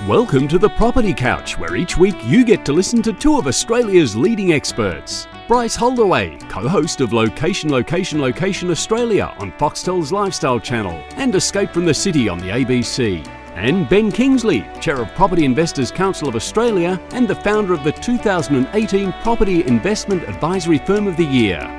Welcome to the Property Couch, where each week you get to listen to two of Australia's leading experts. Bryce Holdaway, co-host of Location Australia on Foxtel's Lifestyle Channel and Escape from the City on the ABC. And Ben Kingsley, Chair of Property Investors Council of Australia and the founder of the 2018 Property Investment Advisory Firm of the Year.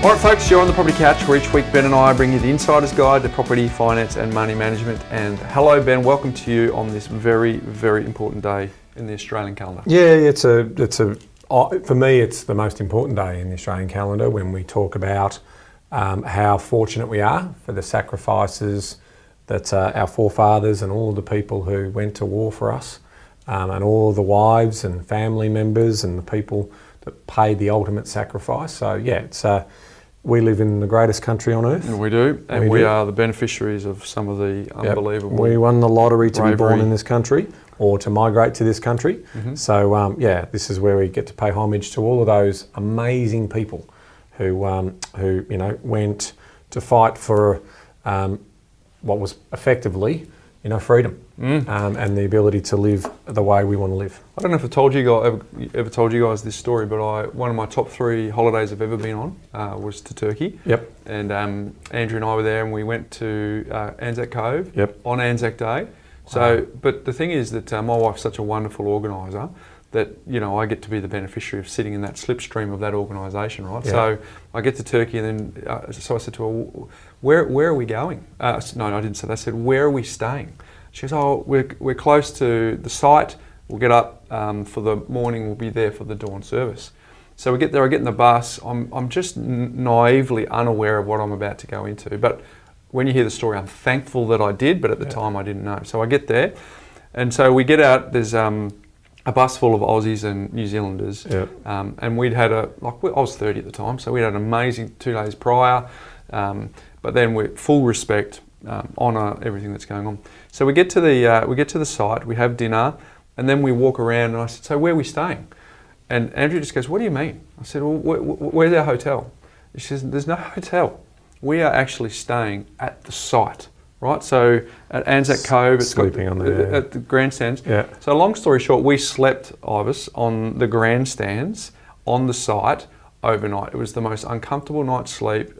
All right, folks, you're on the Property Couch, where each week Ben and I bring you the insider's guide to property, finance and money management. And hello, Ben, welcome to you on this very, very important day in the Australian calendar. Yeah, for me, it's the most important day in the Australian calendar when we talk about how fortunate we are for the sacrifices that our forefathers and all the people who went to war for us, and all the wives and family members and the people that paid the ultimate sacrifice. So yeah, we live in the greatest country on earth. And we do, and we are the beneficiaries of some of the unbelievable. We won the lottery to bravery. be born in this country or to migrate to this country. Mm-hmm. So this is where we get to pay homage to all of those amazing people who went to fight for what was effectively freedom and the ability to live the way we want to live. I don't know if I told you guys, ever told you guys this story, but one of my top 3 holidays I've ever been on was to Turkey. Yep. And Andrew and I were there, and we went to Anzac Cove on Anzac Day. So, but the thing is that my wife's such a wonderful organiser that I get to be the beneficiary of sitting in that slipstream of that organisation, right? Yeah. So I get to Turkey, and then so I said to her, "Where are we going?" No, I didn't say that. I said, "Where are we staying?" She goes, "Oh, we're close to the site. We'll get up for the morning. We'll be there for the dawn service." So we get there. I get in the bus. I'm just naively unaware of what I'm about to go into. But when you hear the story, I'm thankful that I did. But at the time, I didn't know. So I get there, and so we get out. There's a bus full of Aussies and New Zealanders, and we'd had I was 30 at the time, so we'd had an amazing 2 days prior. But then with full respect, honour everything that's going on. So we get to the site, we have dinner, and then we walk around. And I said, "So where are we staying?" And Andrew just goes, "What do you mean?" I said, "Well, where's our hotel?" She says, "There's no hotel. We are actually staying at the site." Right, so at Anzac Cove, it's sleeping on at the grandstands. Yeah. So long story short, we slept, Ivis, on the grandstands on the site overnight. It was the most uncomfortable night's sleep.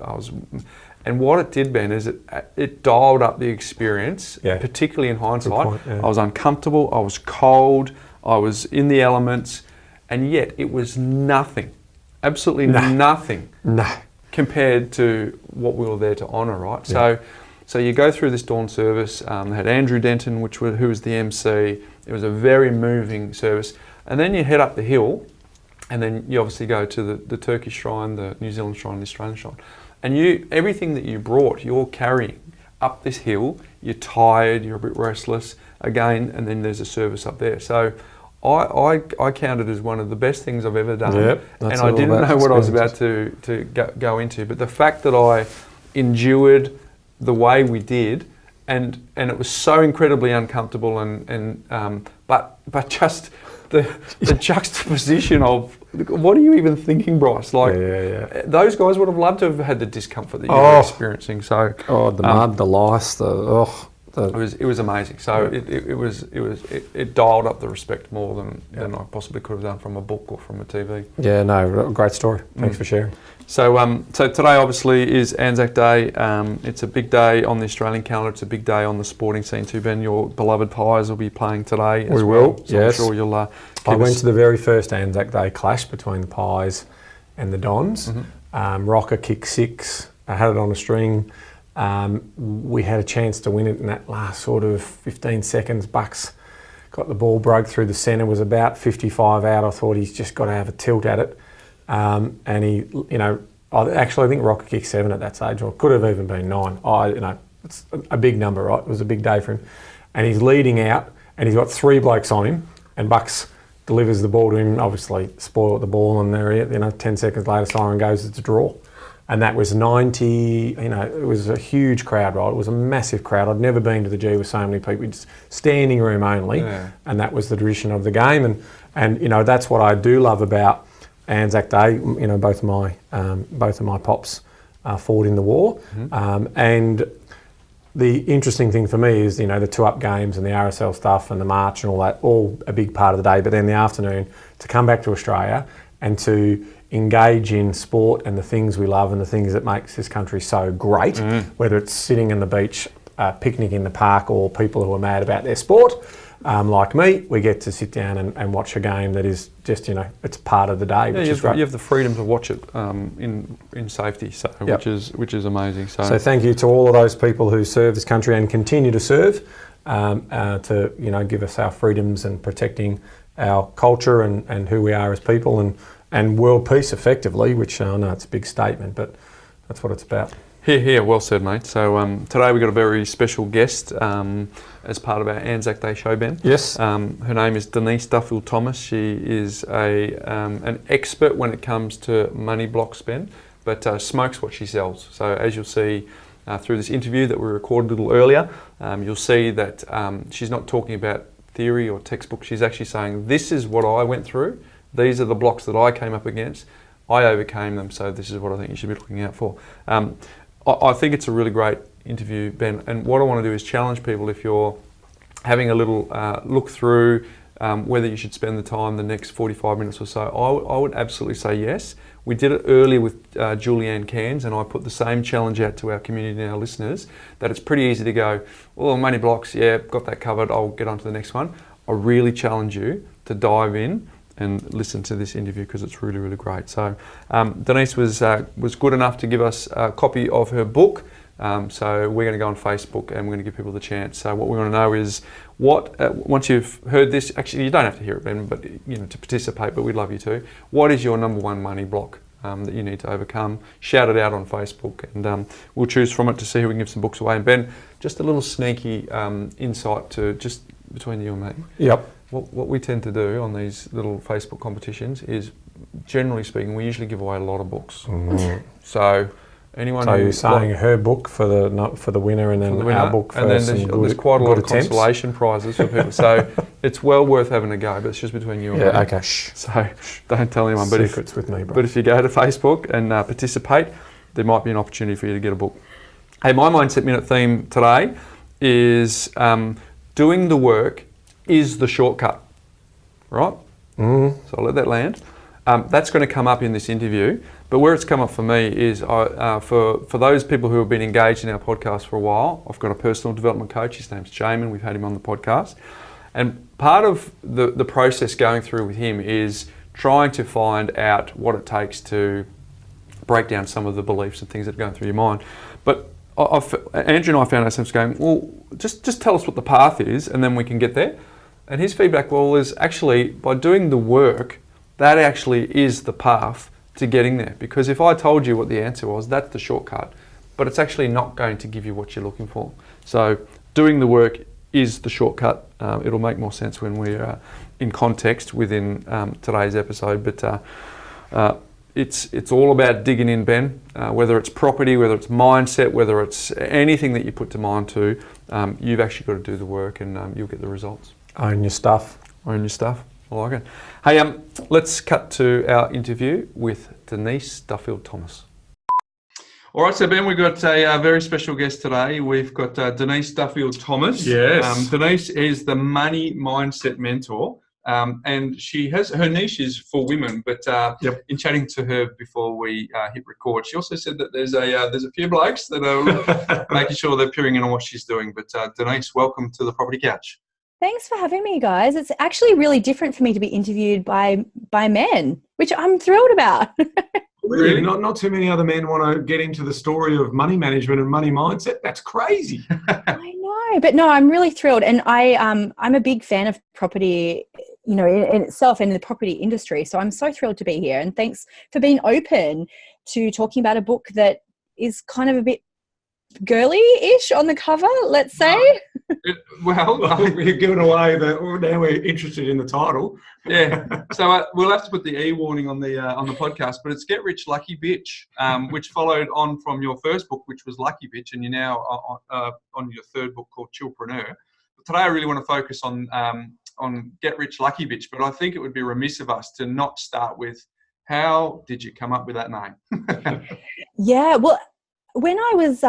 And what it did, Ben, is it dialed up the experience, particularly in hindsight. I was uncomfortable, I was cold, I was in the elements, and yet it was nothing, absolutely nothing compared to what we were there to honour, right? Yeah. So you go through this dawn service. They had Andrew Denton, who was the MC. It was a very moving service. And then you head up the hill, and then you obviously go to the Turkish shrine, the New Zealand shrine, the Australian shrine. And everything that you brought, you're carrying up this hill. You're tired, you're a bit restless. Again, and then there's a service up there. So I count it as one of the best things I've ever done. Yep, and I didn't know what I was about to go into. But the fact that I endured the way we did, and it was so incredibly uncomfortable, but just the juxtaposition of what are you even thinking, Bryce? Those guys would have loved to have had the discomfort that you were experiencing. So the mud, the lice, it was amazing. So it dialed up the respect more than I possibly could have done from a book or from a TV. Yeah, no, great story. Thanks for sharing. So today obviously is Anzac Day. It's a big day on the Australian calendar. It's a big day on the sporting scene too, Ben. Your beloved Pies will be playing today as well. We will, so yes. I'm sure you'll I went to the very first Anzac Day clash between the Pies and the Dons. Mm-hmm. Rocker kicked 6. I had it on a string. We had a chance to win it in that last sort of 15 seconds. Bucks got the ball, broke through the centre, was about 55 out. I thought he's just got to have a tilt at it. And he, I think Rocker kicked 7 at that stage, or could have even been 9. It's a big number, right? It was a big day for him. And he's leading out, and he's got 3 blokes on him, and Bucks delivers the ball to him, obviously spoiled the ball, and there, 10 seconds later, siren goes, it's a draw. And that was 90, it was a huge crowd, right? It was a massive crowd. I'd never been to the G with so many people. It's standing room only, and that was the tradition of the game. And that's what I do love about Anzac Day. Both of my pops fought in the war, and the interesting thing for me is, the 2-Up games and the RSL stuff and the march and all that, all a big part of the day. But then the afternoon, to come back to Australia and to engage in sport and the things we love and the things that makes this country so great, whether it's sitting on the beach, picnic in the park, or people who are mad about their sport, like me, we get to sit down and watch a game that is just, it's part of the day, which is great. You have the freedom to watch it in safety, so which is amazing. So thank you to all of those people who serve this country and continue to serve, to give us our freedoms and protecting our culture and who we are as people and world peace effectively, which I know it's a big statement, but that's what it's about. Here, well said, mate. So today we've got a very special guest as part of our Anzac Day show, Ben. Yes. Her name is Denise Duffield-Thomas. She is an expert when it comes to money blocks, Ben, but smokes what she sells. So as you'll see through this interview that we recorded a little earlier, you'll see that she's not talking about theory or textbook. She's actually saying, this is what I went through. These are the blocks that I came up against. I overcame them, so this is what I think you should be looking out for. I think it's a really great interview, Ben, and what I want to do is challenge people, if you're having a little look through whether you should spend the time the next 45 minutes or so. I would absolutely say yes. We did it earlier with Julianne Cairns, and I put the same challenge out to our community and our listeners, that it's pretty easy to go, well, money blocks, yeah, got that covered, I'll get on to the next one. I really challenge you to dive in and listen to this interview, because it's really, really great. So Denise was good enough to give us a copy of her book. So we're going to go on Facebook and we're going to give people the chance. So what we want to know is once you've heard this, actually you don't have to hear it, Ben, but to participate, but we'd love you to. What is your number one money block that you need to overcome? Shout it out on Facebook, and we'll choose from it to see who we can give some books away. And Ben, just a little sneaky insight to just between you and me. Yep. What we tend to do on these little Facebook competitions is, generally speaking, we usually give away a lot of books. So anyone. So you're saying her book for the winner, and then our book for and then there's quite a lot of consolation prizes for people. So it's well worth having a go, but it's just between you and me. Okay. Shh. So don't tell anyone. Secrets with me, bro. But if you go to Facebook and participate, there might be an opportunity for you to get a book. Hey, my Mindset Minute theme today is doing the work is the shortcut, right? So I'll let that land. That's going to come up in this interview, but where it's come up for me is for those people who have been engaged in our podcast for a while, I've got a personal development coach. His name's Jamin. We've had him on the podcast. And part of the process going through with him is trying to find out what it takes to break down some of the beliefs and things that are going through your mind. But Andrew and I found ourselves going, well, just tell us what the path is and then we can get there. And his feedback, is actually by doing the work, that actually is the path to getting there. Because if I told you what the answer was, that's the shortcut, but it's actually not going to give you what you're looking for. So doing the work is the shortcut. It'll make more sense when we're in context within today's episode, but it's all about digging in, Ben, whether it's property, whether it's mindset, whether it's anything that you put to mind to, you've actually got to do the work, and you'll get the results. Own your stuff. Own your stuff. I like it. Hey, let's cut to our interview with Denise Duffield-Thomas. All right, so Ben, we've got a very special guest today. We've got Denise Duffield-Thomas. Yes. Denise is the money mindset mentor. And she has her niche is for women, but in chatting to her before we hit record, she also said that there's a few blokes that are making sure they're peering in on what she's doing. But Denise, welcome to the Property Couch. Thanks for having me, guys. It's actually really different for me to be interviewed by men, which I'm thrilled about. Really? Not too many other men want to get into the story of money management and money mindset. That's crazy. I know, but no, I'm really thrilled, and I'm a big fan of property, in itself and the property industry. So I'm so thrilled to be here, and thanks for being open to talking about a book that is kind of a bit girly-ish on the cover, let's say. We've given away now we're interested in the title. Yeah, so we'll have to put the E warning on the podcast, but it's Get Rich Lucky Bitch, which followed on from your first book, which was Lucky Bitch, and you're now on your third book called Chillpreneur. But today I really want to focus on Get Rich Lucky Bitch, but I think it would be remiss of us to not start with, how did you come up with that name? Yeah, well, when I was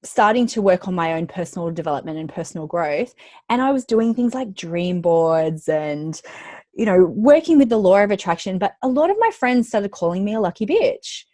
starting to work on my own personal development and personal growth. And I was doing things like dream boards and, working with the law of attraction. But a lot of my friends started calling me a lucky bitch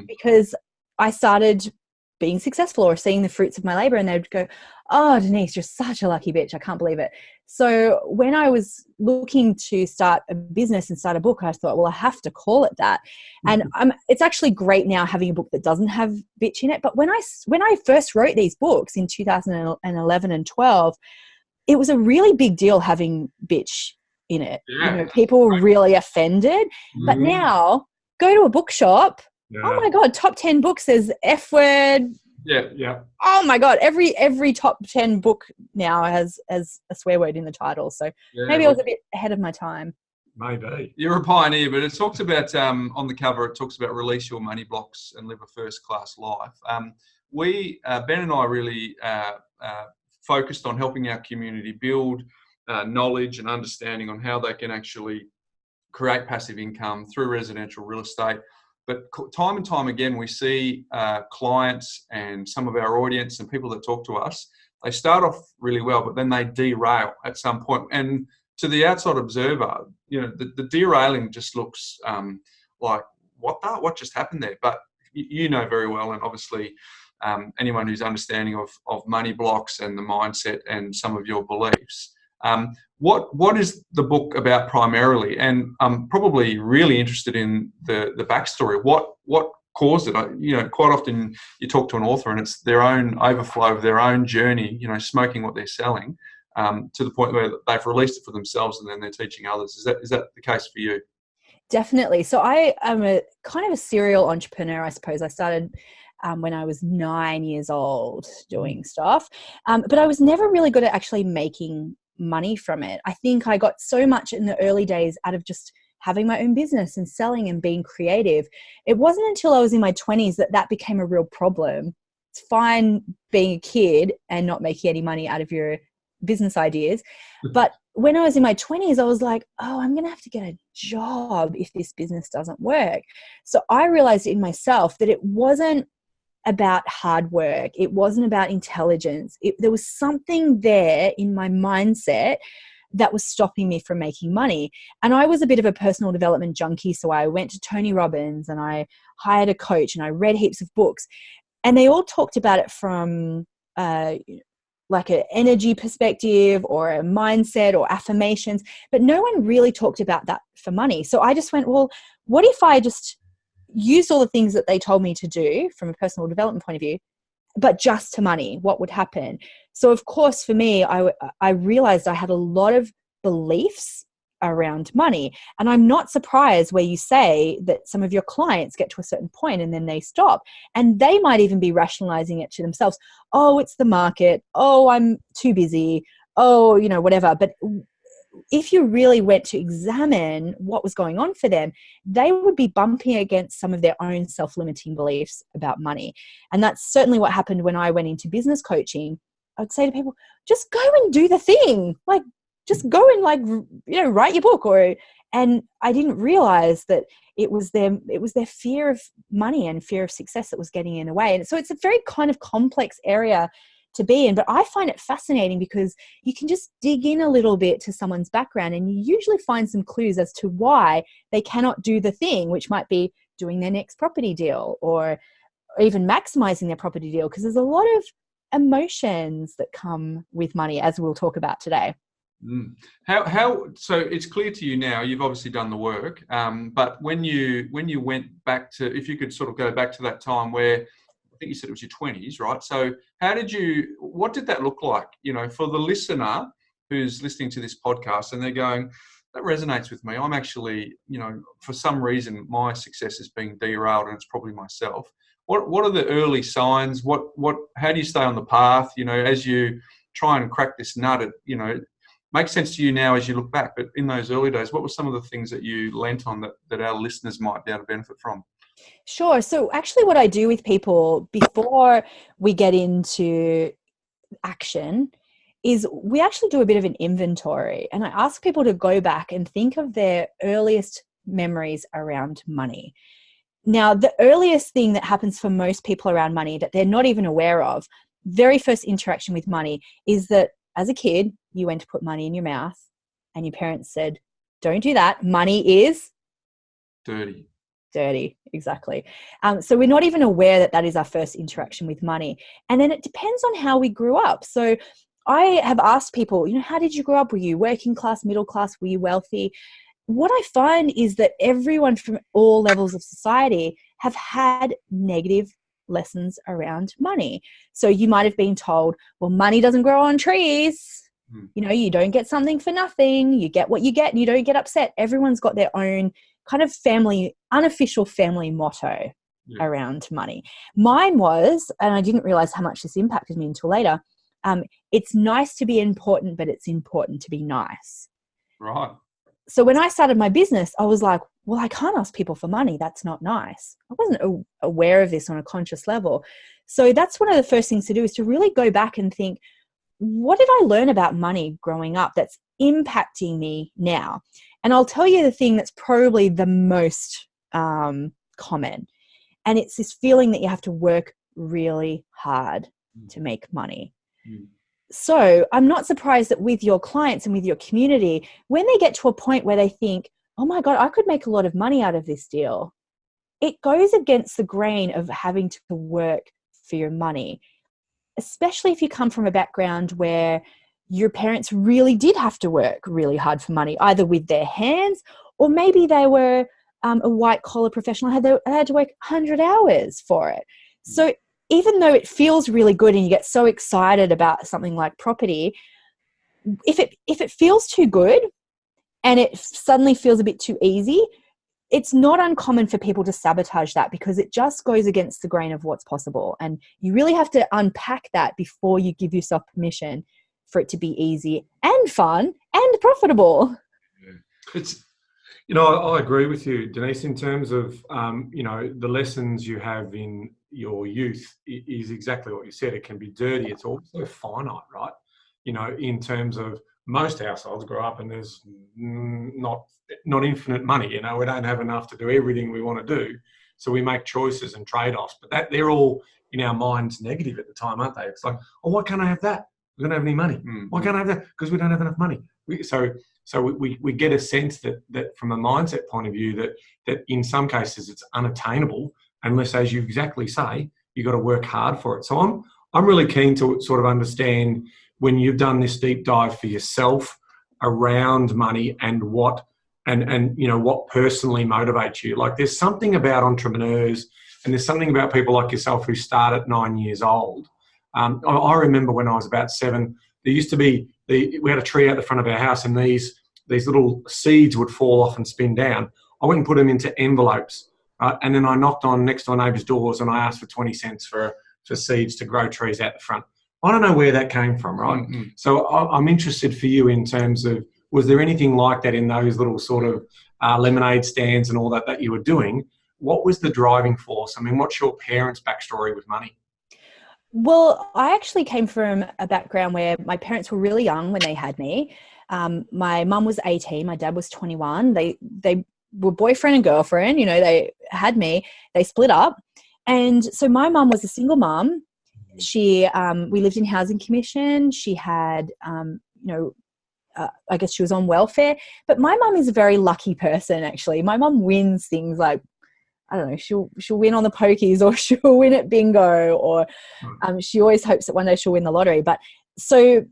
because I started being successful or seeing the fruits of my labor, and they'd go, "Oh, Denise, you're such a lucky bitch. I can't believe it." So when I was looking to start a business and start a book, I thought, well, I have to call it that. And it's actually great now having a book that doesn't have bitch in it. But when I first wrote these books in 2011 and 12, it was a really big deal having bitch in it. Yeah. People were really offended. But now, go to a bookshop. Yeah. Oh my God, top 10 books says F word. Yeah. Oh my God, every top 10 book now has a swear word in the title. So maybe I was a bit ahead of my time. Maybe. You're a pioneer, but it talks about, on the cover, it talks about release your money blocks and live a first-class life. Ben and I really focused on helping our community build knowledge and understanding on how they can actually create passive income through residential real estate. But time and time again, we see clients and some of our audience and people that talk to us, they start off really well, but then they derail at some point. And to the outside observer, the derailing just looks like, what just happened there? But you know very well, and obviously anyone who's understanding of money blocks and the mindset and some of your beliefs. What is the book about primarily? And I'm probably really interested in the backstory. What caused it? Quite often you talk to an author and it's their own overflow of their own journey, smoking what they're selling, to the point where they've released it for themselves and then they're teaching others. Is that the case for you? Definitely. So I am a kind of a serial entrepreneur, I suppose. I started when I was 9 years old doing stuff, but I was never really good at actually making money from it. I think I got so much in the early days out of just having my own business and selling and being creative. It wasn't until I was in my 20s that became a real problem. It's fine being a kid and not making any money out of your business ideas. But when I was in my 20s, I was like, oh, I'm going to have to get a job if this business doesn't work. So I realized in myself that it wasn't about hard work. It wasn't about intelligence. There was something there in my mindset that was stopping me from making money. And I was a bit of a personal development junkie. So I went to Tony Robbins and I hired a coach and I read heaps of books. And they all talked about it from like an energy perspective or a mindset or affirmations, but no one really talked about that for money. So I just went, well, what if I just used all the things that they told me to do from a personal development point of view, but just to money? What would happen? So of course, for me, I realized I had a lot of beliefs around money. And I'm not surprised where you say that some of your clients get to a certain point and then they stop. And they might even be rationalizing it to themselves. Oh, it's the market. Oh, I'm too busy. Oh, whatever. But if you really went to examine what was going on for them, they would be bumping against some of their own self-limiting beliefs about money. And that's certainly what happened when I went into business coaching. I'd say to people, just go and do the thing. Like, just go and write your book. And I didn't realize that it was their fear of money and fear of success that was getting in the way. And so it's a very kind of complex area to be in, but I find it fascinating because you can just dig in a little bit to someone's background and you usually find some clues as to why they cannot do the thing, which might be doing their next property deal or even maximizing their property deal, because there's a lot of emotions that come with money, as we'll talk about today. So it's clear to you now, you've obviously done the work, but when you went back to, if you could sort of go back to that time where I think you said it was your 20s, right? So what did that look like, for the listener who's listening to this podcast and they're going, that resonates with me. I'm actually, for some reason, my success is being derailed and it's probably myself. What are the early signs? How do you stay on the path, as you try and crack this nut? Makes sense to you now as you look back, but in those early days, what were some of the things that you lent on that our listeners might be able to benefit from? Sure. So actually what I do with people before we get into action is we actually do a bit of an inventory, and I ask people to go back and think of their earliest memories around money. Now, the earliest thing that happens for most people around money that they're not even aware of very first interaction with money is that as a kid, you went to put money in your mouth and your parents said, don't do that. Money is Dirty. Dirty, exactly. So we're not even aware that that is our first interaction with money. And then it depends on how we grew up. So I have asked people, how did you grow up? Were you working class, middle class? Were you wealthy? What I find is that everyone from all levels of society have had negative lessons around money. So you might have been told, well, money doesn't grow on trees. You don't get something for nothing. You get what you get and you don't get upset. Everyone's got their own kind of unofficial family motto around money. Mine was, and I didn't realize how much this impacted me until later, it's nice to be important, but it's important to be nice. Right. So when I started my business, I was like, well, I can't ask people for money. That's not nice. I wasn't aware of this on a conscious level. So that's one of the first things to do, is to really go back and think, what did I learn about money growing up that's impacting me now? And I'll tell you the thing that's probably the most common. And it's this feeling that you have to work really hard to make money. So I'm not surprised that with your clients and with your community, when they get to a point where they think, oh my God, I could make a lot of money out of this deal, it goes against the grain of having to work for your money, especially if you come from a background where your parents really did have to work really hard for money, either with their hands, or maybe they were a white collar professional, they had to work 100 hours for it. So even though it feels really good and you get so excited about something like property, if it feels too good and it suddenly feels a bit too easy, it's not uncommon for people to sabotage that, because it just goes against the grain of what's possible. And you really have to unpack that before you give yourself permission for it to be easy and fun and profitable. It's, I agree with you, Denise, in terms of, the lessons you have in your youth is exactly what you said. It can be dirty. It's also finite, right? In terms of most households grow up and there's not infinite money. We don't have enough to do everything we want to do. So we make choices and trade-offs, but they're all in our minds negative at the time, aren't they? It's like, oh, why can't I have that? We don't have any money. Why can't I have that? Because we don't have enough money. So we get a sense that from a mindset point of view that in some cases it's unattainable unless, as you exactly say, you've got to work hard for it. So I'm really keen to sort of understand, when you've done this deep dive for yourself around money and what personally motivates you. Like, there's something about entrepreneurs and there's something about people like yourself who start at 9 years old. I remember when I was about 7, there used to be, we had a tree out the front of our house, and these little seeds would fall off and spin down. I went and put them into envelopes, and then I knocked on next door neighbours' doors and I asked for 20 cents for seeds to grow trees out the front. I don't know where that came from, right? Mm-hmm. So I'm interested for you in terms of, was there anything like that in those little sort of lemonade stands and all that you were doing? What was the driving force? I mean, what's your parents' backstory with money? Well, I actually came from a background where my parents were really young when they had me. My mum was 18, my dad was 21. They were boyfriend and girlfriend, they had me, they split up. And so my mum was a single mum. She, we lived in housing commission. She had, I guess she was on welfare, but my mum is a very lucky person. Actually, my mum wins things like, I don't know, she'll win on the pokies, or she'll win at bingo, or she always hopes that one day she'll win the lottery. But so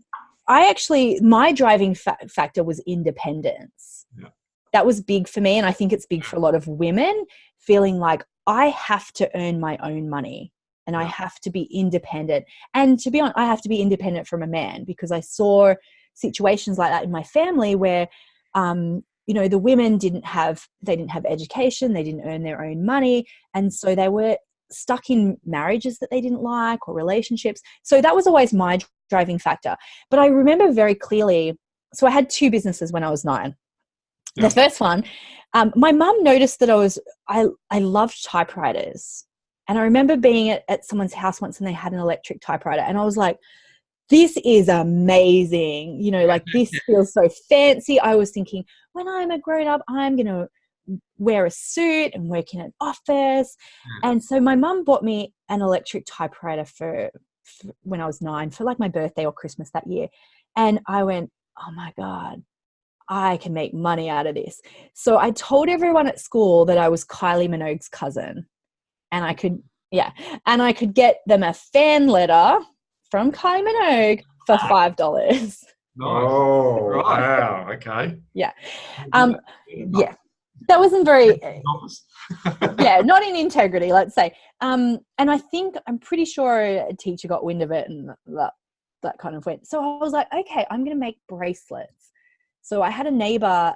my driving factor was independence. Yeah. That was big for me. And I think it's big for a lot of women, feeling like I have to earn my own money and I have to be independent. And to be honest, I have to be independent from a man, because I saw situations like that in my family where, the women didn't have education, they didn't earn their own money. And so they were stuck in marriages that they didn't like, or relationships. So that was always my driving factor. But I remember very clearly, so I had 2 businesses when I was 9. Yeah. The first one, my mum noticed that I loved typewriters. And I remember being at someone's house once and they had an electric typewriter. And I was like, this is amazing. This feels so fancy. I was thinking, when I'm a grown up, I'm going to wear a suit and work in an office. And so my mum bought me an electric typewriter for when I was 9 for like my birthday or Christmas that year. And I went, oh my God, I can make money out of this. So I told everyone at school that I was Kylie Minogue's cousin, and I could get them a fan letter from Kylie Minogue for $5. Nice. Oh, Right. wow. Okay. Yeah. Yeah. That wasn't very, not in integrity, let's say. And I'm pretty sure a teacher got wind of it, and that kind of went. So I was like, okay, I'm going to make bracelets. So I had a neighbor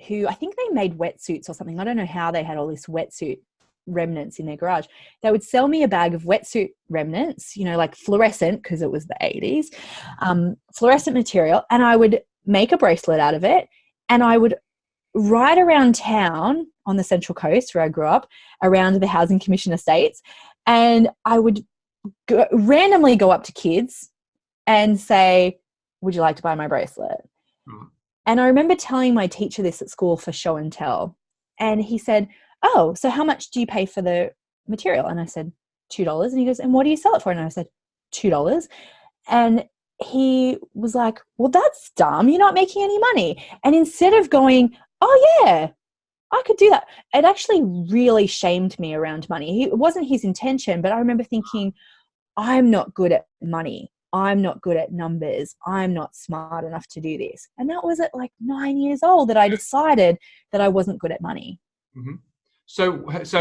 who, I think they made wetsuits or something. I don't know how they had all this wetsuit remnants in their garage. They would sell me a bag of wetsuit remnants, like fluorescent, because it was the 80s, fluorescent material, and I would make a bracelet out of it, and I would ride around town on the Central Coast where I grew up, around the Housing Commission estates, and I would randomly go up to kids and say, would you like to buy my bracelet? And I remember telling my teacher this at school for show and tell, and he said, oh, so how much do you pay for the material? And I said, $2. And he goes, and what do you sell it for? And I said, $2. And he was like, well, that's dumb. You're not making any money. And instead of going, oh yeah, I could do that, it actually really shamed me around money. It wasn't his intention, but I remember thinking, I'm not good at money. I'm not good at numbers. I'm not smart enough to do this. And that was at like 9 years old that I decided that I wasn't good at money. Mm-hmm. So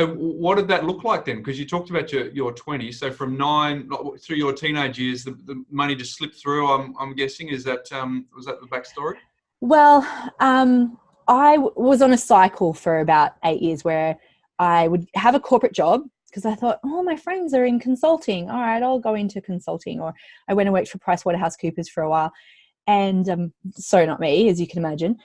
what did that look like then? Because you talked about your 20s. So from 9 through your teenage years, the money just slipped through. I'm guessing. Was that the backstory? Well, I was on a cycle for about 8 years where I would have a corporate job because I thought, oh, my friends are in consulting. All right, I'll go into consulting. Or I went and worked for PricewaterhouseCoopers for a while, and so not me, as you can imagine.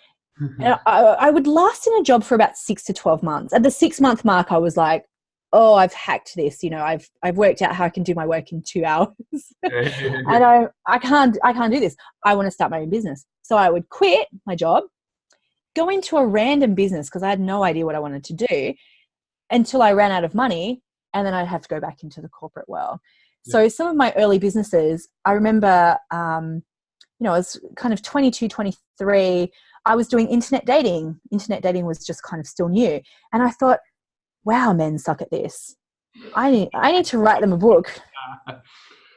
And I would last in a job for about 6 to 12 months. At the 6-month mark, I was like, oh, I've hacked this. I've worked out how I can do my work in 2 hours. And I can't do this. I want to start my own business. So I would quit my job, go into a random business because I had no idea what I wanted to do until I ran out of money, and then I'd have to go back into the corporate world. Yeah. So some of my early businesses, I remember, I was kind of 22, 23. I was doing internet dating. Internet dating was just kind of still new. And I thought, wow, men suck at this. I need to write them a book.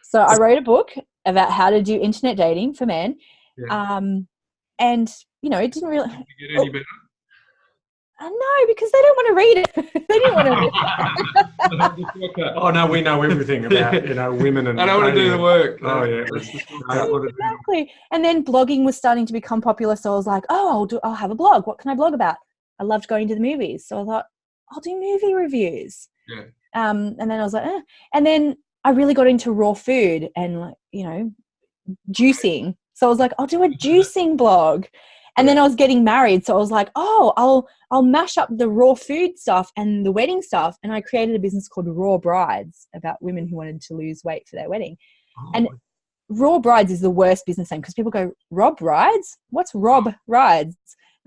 So I wrote a book about how to do internet dating for men. Yeah. And, it didn't really... Did you get any better? No, because they don't want to read it. They didn't want to read it. Oh, no, we know everything about, women. And I don't want to do the work. Oh, yeah. Exactly. And then blogging was starting to become popular. So I was like, oh, I'll have a blog. What can I blog about? I loved going to the movies. So I thought, I'll do movie reviews. Yeah. And then I was like, And then I really got into raw food and, juicing. So I was like, I'll do a juicing blog. And then I was getting married. So I was like, oh, I'll mash up the raw food stuff and the wedding stuff. And I created a business called Raw Brides about women who wanted to lose weight for their wedding. Oh. And Raw Brides is the worst business name because people go, Rob Rides? What's Rob Rides?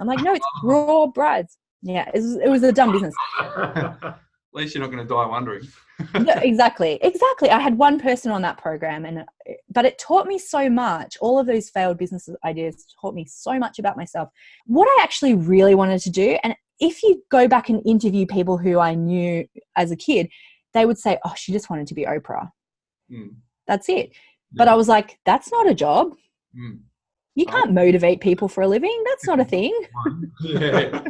I'm like, no, it's Raw Brides. Yeah, it was a dumb business. At least you're not going to die wondering. Yeah, exactly. I had one person on that program, but it taught me so much. All of those failed business ideas taught me so much about myself. What I actually really wanted to do, and if you go back and interview people who I knew as a kid, they would say, oh, she just wanted to be Oprah. That's it. Yeah. But I was like, that's not a job. You can't motivate people for a living. That's not a thing. Yeah.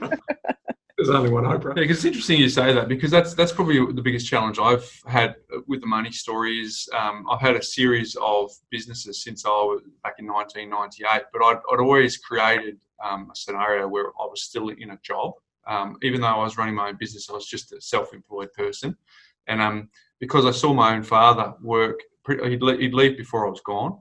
There's only one Oprah. Yeah, because it's interesting you say that, because that's probably the biggest challenge I've had with the money story is I've had a series of businesses since I was back in 1998, but I'd always created a scenario where I was still in a job. Even though I was running my own business, I was just a self-employed person. And because I saw my own father work, he'd leave before I was gone.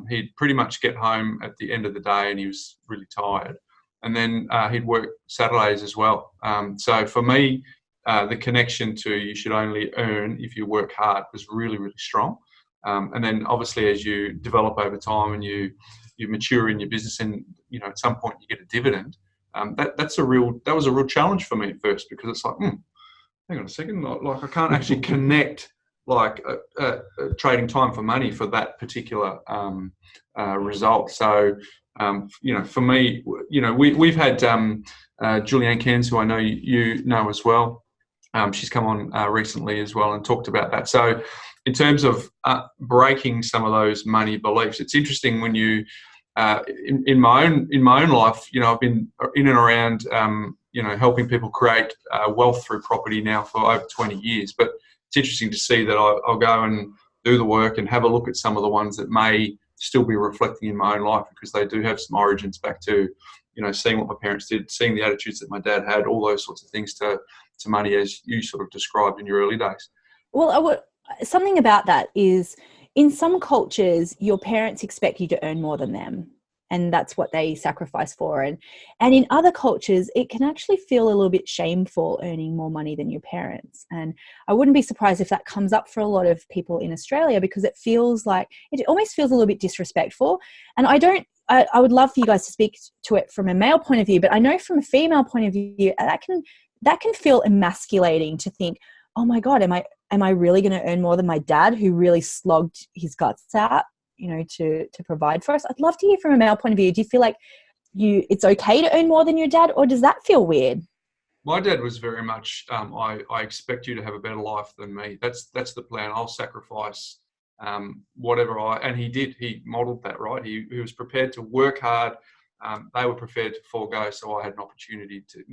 He'd pretty much get home at the end of the day and he was really tired. And then he'd work Saturdays as well. So for me, the connection to you should only earn if you work hard was really, really strong. And then obviously as you develop over time and you mature in your business and, at some point you get a dividend, that was a real challenge for me at first, because it's like, hang on a second, like I can't actually connect like trading time for money for that particular result. So, for me, we've had Julianne Cairns, who I know you know as well. She's come on recently as well and talked about that. So in terms of breaking some of those money beliefs, it's interesting when you, in my own life, I've been in and around, helping people create wealth through property now for over 20 years. But it's interesting to see that I'll go and do the work and have a look at some of the ones that may still be reflecting in my own life, because they do have some origins back to, seeing what my parents did, seeing the attitudes that my dad had, all those sorts of things to money, as you sort of described in your early days. Well, something about that is, in some cultures, your parents expect you to earn more than them, and that's what they sacrifice for. And in other cultures, it can actually feel a little bit shameful earning more money than your parents. And I wouldn't be surprised if that comes up for a lot of people in Australia, because it almost feels a little bit disrespectful. And I would love for you guys to speak to it from a male point of view, but I know from a female point of view, that can feel emasculating to think, oh my God, am I really going to earn more than my dad, who really slogged his guts out, to provide for us? I'd love to hear from a male point of view. Do you feel like it's okay to earn more than your dad, or does that feel weird? My dad was very much, I expect you to have a better life than me. That's the plan. I'll sacrifice whatever and he did. He modelled that, right? He was prepared to work hard. They were prepared to forego, so I had an opportunity to,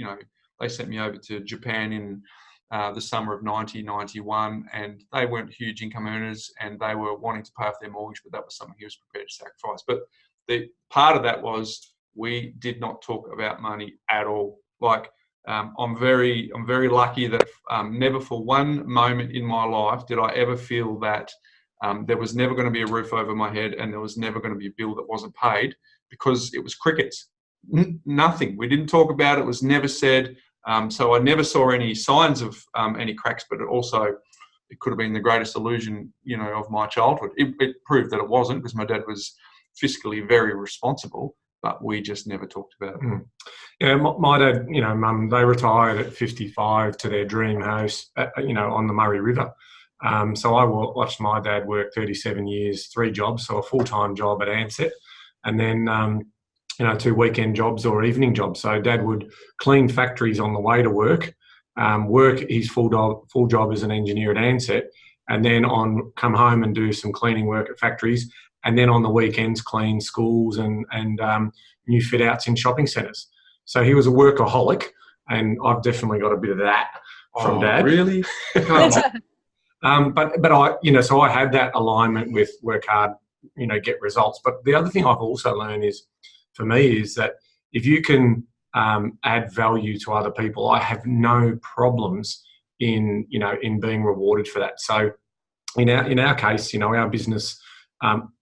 they sent me over to Japan in the summer of 1991, and they weren't huge income earners, and they were wanting to pay off their mortgage, but that was something he was prepared to sacrifice. But the part of that was, we did not talk about money at all. Like, I'm very lucky that never for one moment in my life did I ever feel that there was never going to be a roof over my head, and there was never going to be a bill that wasn't paid, because it was crickets. Nothing. We didn't talk about it. It was never said. So I never saw any signs of any cracks, but it could have been the greatest illusion, of my childhood. It proved that it wasn't, because my dad was fiscally very responsible, but we just never talked about it. Mm. Yeah, my dad, Mum, they retired at 55 to their dream house, on the Murray River. So I watched my dad work 37 years, 3 jobs, so a full-time job at Ansett, and then 2 weekend jobs or evening jobs. So Dad would clean factories on the way to work his full job as an engineer at Ansett, and then come home and do some cleaning work at factories, and then on the weekends clean schools and new fit outs in shopping centres. So he was a workaholic, and I've definitely got a bit of that from Dad. Really? But I, so I had that alignment with work hard, get results. But the other thing I've also learned for me is that if you can add value to other people, I have no problems in being rewarded for that. So in our case, our business,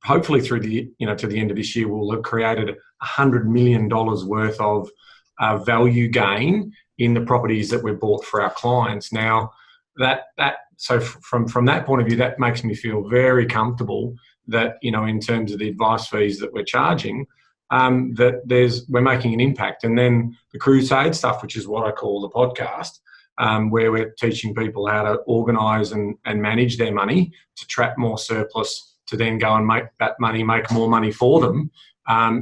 hopefully through to the end of this year, we'll have created $100 million worth of value gain in the properties that we've bought for our clients. Now, so from that point of view, that makes me feel very comfortable that, in terms of the advice fees that we're charging, that we're making an impact. And then the crusade stuff, which is what I call the podcast, where we're teaching people how to organise and manage their money to trap more surplus, to then go and make more money for them,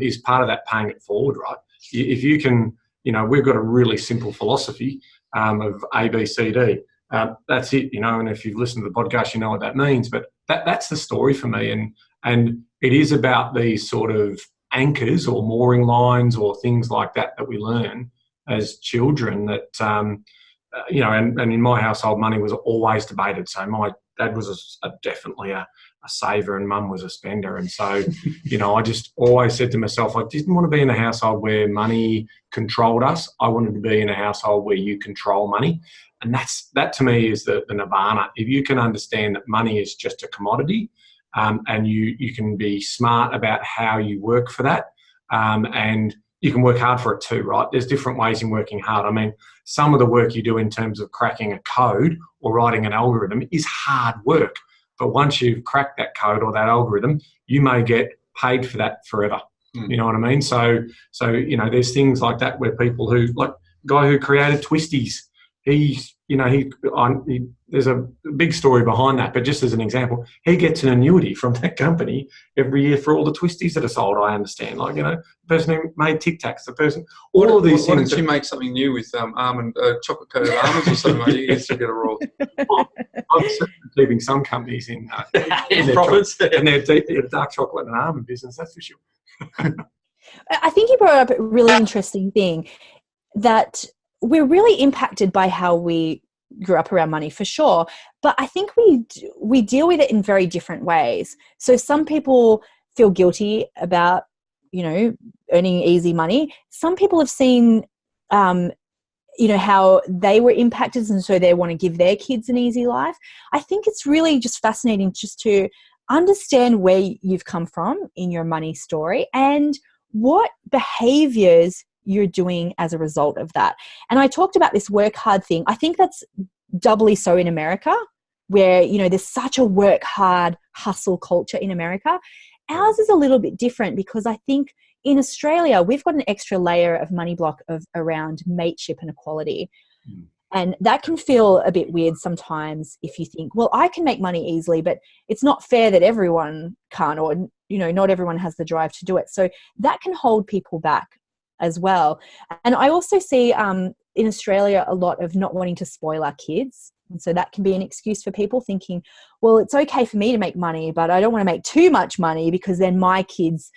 is part of that paying it forward, right? If you can, we've got a really simple philosophy of A, B, C, D. That's it, and if you've listened to the podcast, you know what that means. But that's the story for me. And it is about these sort of anchors or mooring lines or things like that we learn as children that, and in my household, money was always debated. So my dad was definitely a saver, and Mum was a spender. And so, I just always said to myself, I didn't want to be in a household where money controlled us. I wanted to be in a household where you control money. And that to me is the nirvana. If you can understand that money is just a commodity, and you can be smart about how you work for that, and you can work hard for it too, right? There's different ways in working hard. I mean, some of the work you do in terms of cracking a code or writing an algorithm is hard work. But once you've cracked that code or that algorithm, you may get paid for that forever. Mm. You know what I mean? So there's things like that where people like the guy who created Twisties, he there's a big story behind that, but just as an example, he gets an annuity from that company every year for all the twisties that are sold. I understand, the person who made Tic Tacs, the person, all of these things. Why didn't you make something new with chocolate coated almonds or something? You used to get a roll. I'm certainly keeping some companies in profits and their dark chocolate and almond business. That's for sure. I think you brought up a really interesting thing, that we're really impacted by how we grew up around money, for sure. But I think we deal with it in very different ways. So some people feel guilty about, earning easy money. Some people have seen, how they were impacted, and so they want to give their kids an easy life. I think it's really just fascinating just to understand where you've come from in your money story and what behaviors you're doing as a result of that. And I talked about this work hard thing. I think that's doubly so in America, where, there's such a work hard hustle culture in America. Ours is a little bit different because I think in Australia, we've got an extra layer of money block around mateship and equality. And that can feel a bit weird sometimes if you think, well, I can make money easily, but it's not fair that everyone can't, or, not everyone has the drive to do it. So that can hold people back as well. And I also see in Australia a lot of not wanting to spoil our kids. And so that can be an excuse for people thinking, well, it's okay for me to make money, but I don't want to make too much money because then my kids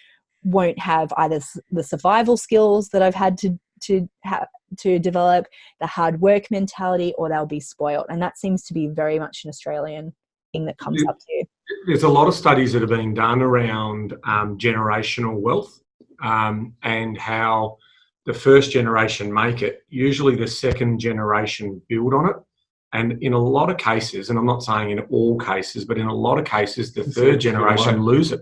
won't have either the survival skills that I've had to develop, the hard work mentality, or they'll be spoiled. And that seems to be very much an Australian thing that comes up too. There's a lot of studies that are being done around generational wealth and how the first generation make it. Usually the second generation build on it. And in a lot of cases, and I'm not saying in all cases, but in a lot of cases, the third generation lose it.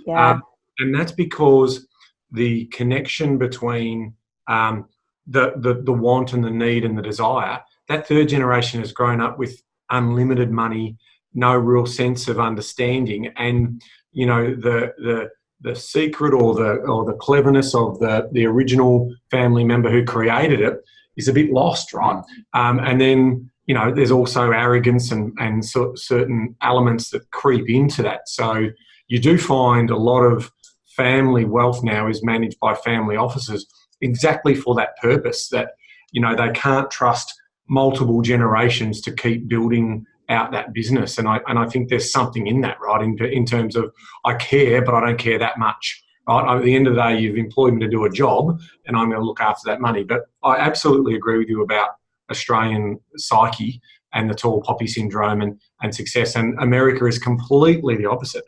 Yeah. And that's because the connection between the want and the need and the desire, that third generation has grown up with unlimited money, no real sense of understanding, and the secret or the cleverness of the original family member who created it is a bit lost, right? And then there's also arrogance and certain elements that creep into that. So you do find a lot of family wealth now is managed by family offices exactly for that purpose, that they can't trust multiple generations to keep building out that business. And I think there's something in that, right, in terms of I care, but I don't care that much. Right? At the end of the day, you've employed me to do a job and I'm going to look after that money. But I absolutely agree with you about Australian psyche and the tall poppy syndrome and success. And America is completely the opposite,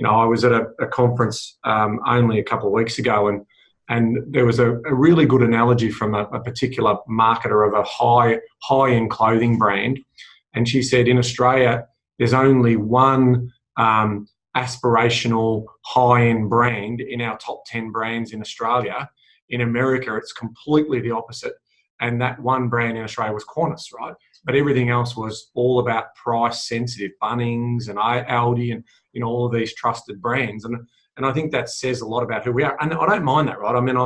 I was at a conference only a couple of weeks ago, and there was a really good analogy from a particular marketer of a high-end clothing brand. And she said, in Australia, there's only one aspirational high-end brand in our top 10 brands in Australia. In America, it's completely the opposite. And that one brand in Australia was Qantas, right? But everything else was all about price sensitive, Bunnings and Aldi and all of these trusted brands. And I think that says a lot about who we are. And I don't mind that, right? I mean,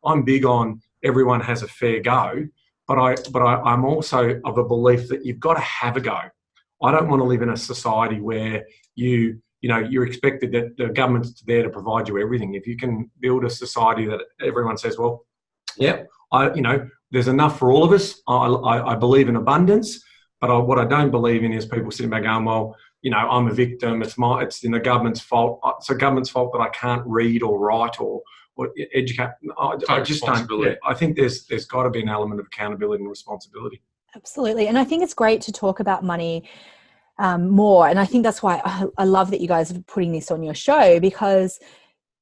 I'm big on everyone has a fair go, but I'm also of a belief that you've got to have a go. I don't want to live in a society where you're expected that the government's there to provide you everything. If you can build a society that everyone says, well, yeah, there's enough for all of us. I believe in abundance, but what I don't believe in is people sitting back going, well, I'm a victim. It's in the government's fault. It's the government's fault that I can't read or write or educate. I just don't. Yeah, I think there's got to be an element of accountability and responsibility. Absolutely, and I think it's great to talk about money more. And I think that's why I love that you guys are putting this on your show, because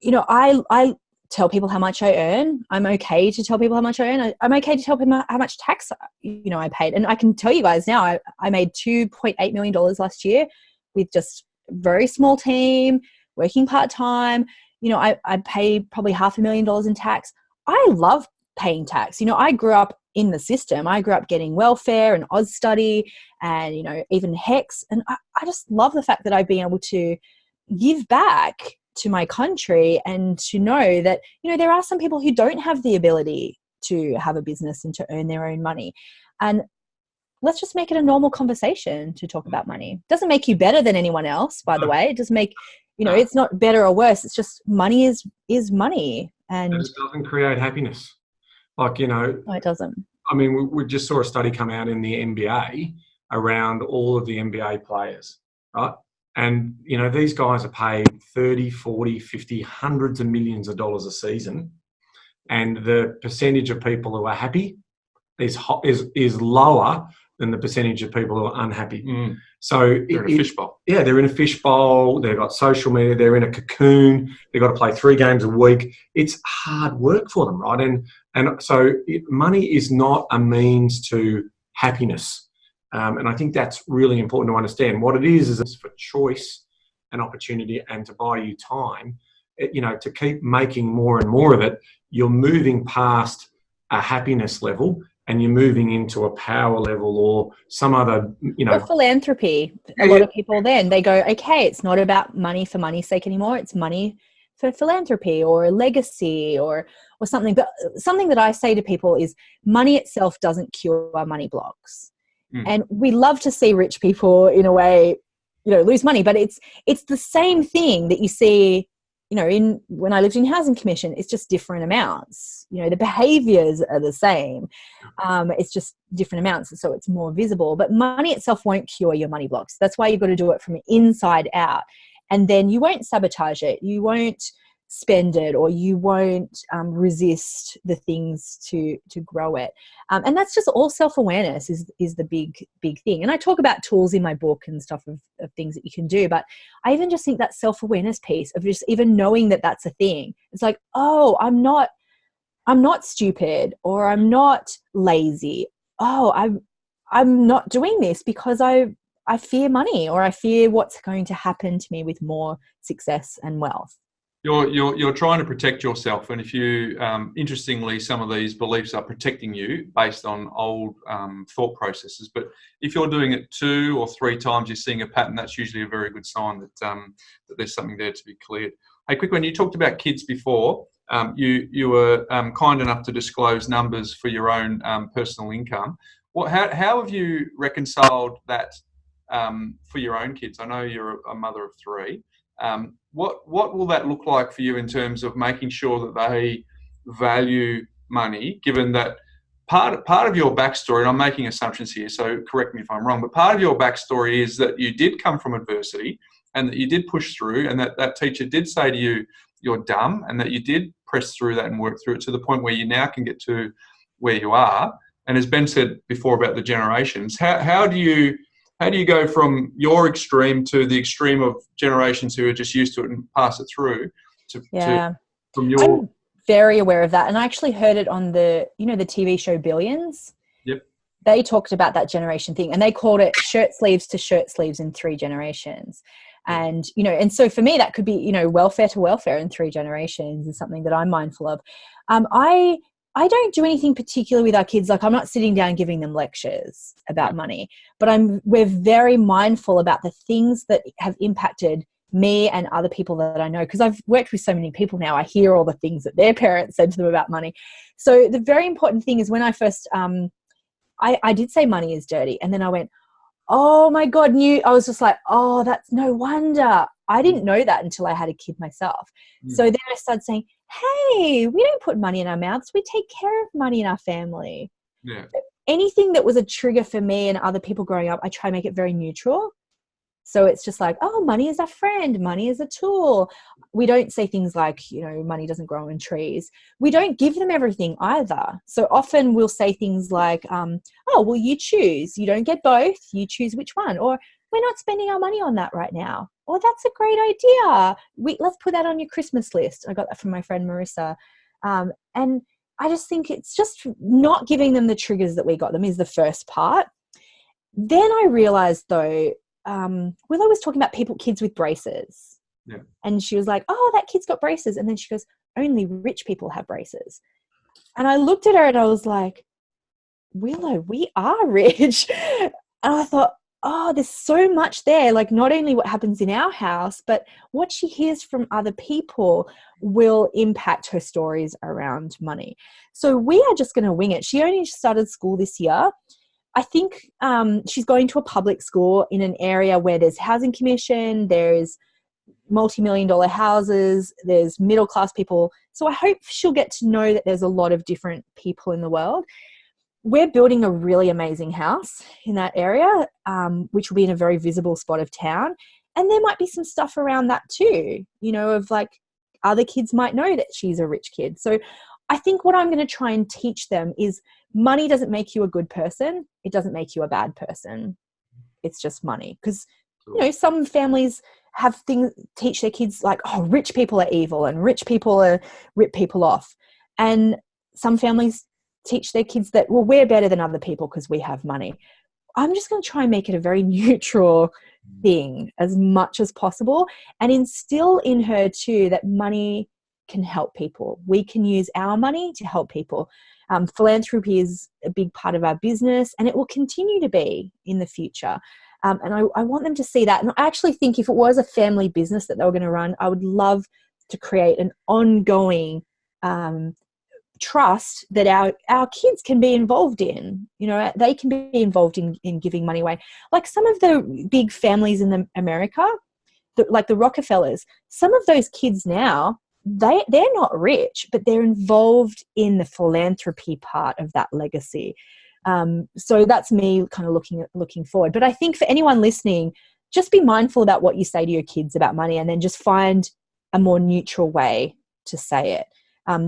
I tell people how much I earn. I'm okay to tell people how much I earn. I'm okay to tell people how much tax I paid. And I can tell you guys now, I made $2.8 million last year with just a very small team, working part-time. I pay probably $500,000 in tax. I love paying tax. I grew up in the system. I grew up getting welfare and Oz Study and, even HEX. And I just love the fact that I've been able to give back to my country and to know that, there are some people who don't have the ability to have a business and to earn their own money. And let's just make it a normal conversation to talk about money. It doesn't make you better than anyone else, by the way. It doesn't make, it's not better or worse. It's just money is money. And it doesn't create happiness. Like, no, it doesn't. I mean, we just saw a study come out in the NBA around all of the NBA players, right? And, these guys are paid 30, 40, 50, hundreds of millions of dollars a season. And the percentage of people who are happy is lower than the percentage of people who are unhappy. So they're in a fishbowl. Yeah, they're in a fishbowl. They've got social media. They're in a cocoon. They've got to play 3 games a week. It's hard work for them, right? And so money is not a means to happiness. And I think that's really important to understand. What it is it's for choice and opportunity and to buy you time, to keep making more and more of it. You're moving past a happiness level and you're moving into a power level or some other, Or philanthropy. A lot of people then, they go, okay, it's not about money for money's sake anymore. It's money for philanthropy or legacy or something. But something that I say to people is money itself doesn't cure money blocks. And we love to see rich people, in a way, lose money. But it's the same thing that you see, when I lived in housing commission. It's just different amounts. The behaviours are the same. It's just different amounts, so it's more visible. But money itself won't cure your money blocks. That's why you've got to do it from inside out. And then you won't sabotage it. You won't spend it, or you won't resist the things to grow it. And that's just all self-awareness is the big thing. And I talk about tools in my book and stuff of things that you can do. But I even just think that self-awareness piece of just even knowing that that's a thing. It's like, oh, I'm not stupid, or I'm not lazy. Oh, I'm not doing this because I fear money, or I fear what's going to happen to me with more success and wealth. You're trying to protect yourself, and if you, interestingly, some of these beliefs are protecting you based on old thought processes. But if you're doing it 2 or 3 times, you're seeing a pattern. That's usually a very good sign that there's something there to be cleared. Hey, quick one. You talked about kids before. You were kind enough to disclose numbers for your own personal income. How have you reconciled that for your own kids? I know you're a mother of 3. What will that look like for you in terms of making sure that they value money, given that part of your backstory, and I'm making assumptions here, so correct me if I'm wrong, but part of your backstory is that you did come from adversity and that you did push through, and that teacher did say to you, you're dumb, and that you did press through that and work through it to the point where you now can get to where you are. And as Ben said before about the generations, how do you go from your extreme to the extreme of generations who are just used to it and pass it through from your... I'm very aware of that. And I actually heard it on the TV show Billions. Yep. They talked about that generation thing, and they called it shirt sleeves to shirt sleeves in 3 generations. And, and so for me, that could be, welfare to welfare in 3 generations is something that I'm mindful of. I don't do anything particular with our kids. Like, I'm not sitting down giving them lectures about money, but we're very mindful about the things that have impacted me and other people that I know, because I've worked with so many people now. I hear all the things that their parents said to them about money. So the very important thing is when I first, I did say money is dirty. And then I went, oh my God, I was just like, oh, that's no wonder. I didn't know that until I had a kid myself. So then I started saying, hey, we don't put money in our mouths. We take care of money in our family. Yeah. Anything that was a trigger for me and other people growing up, I try to make it very neutral. So it's just like, oh, money is a friend. Money is a tool. We don't say things like, money doesn't grow in trees. We don't give them everything either. So often we'll say things like, oh, well, you choose. You don't get both. You choose which one. Or we're not spending our money on that right now. Or that's a great idea. Let's put that on your Christmas list. I got that from my friend Marissa. And I just think it's just not giving them the triggers that we got them is the first part. Then I realized, though, Willow was talking about kids with braces. Yeah. And she was like, oh, that kid's got braces. And then she goes, only rich people have braces. And I looked at her and I was like, Willow, we are rich. And I thought, oh, there's so much there. Like, not only what happens in our house, but what she hears from other people will impact her stories around money. So we are just going to wing it. She only started school this year. I think she's going to a public school in an area where there's housing commission, there's multi-million-dollar houses, there's middle-class people. So I hope she'll get to know that there's a lot of different people in the world. We're building a really amazing house in that area, which will be in a very visible spot of town. And there might be some stuff around that too, you know, of like other kids might know that she's a rich kid. So I think what I'm going to try and teach them is money doesn't make you a good person. It doesn't make you a bad person. It's just money. Because, you know, some families have things, teach their kids like, oh, rich people are evil and rich people are rip people off. And some families teach their kids that, well, we're better than other people because we have money. I'm just going to try and make it a very neutral thing as much as possible and instill in her too that money can help people. We can use our money to help people. Philanthropy is a big part of our business and it will continue to be in the future. And I want them to see that. And I actually think if it was a family business that they were going to run, I would love to create an ongoing trust that our kids can be involved in. You know, they can be involved in giving money away. Like some of the big families in America, like the Rockefellers, some of those kids now, they're not rich, but they're involved in the philanthropy part of that legacy. So that's me kind of looking forward. But I think for anyone listening, just be mindful about what you say to your kids about money and then just find a more neutral way to say it.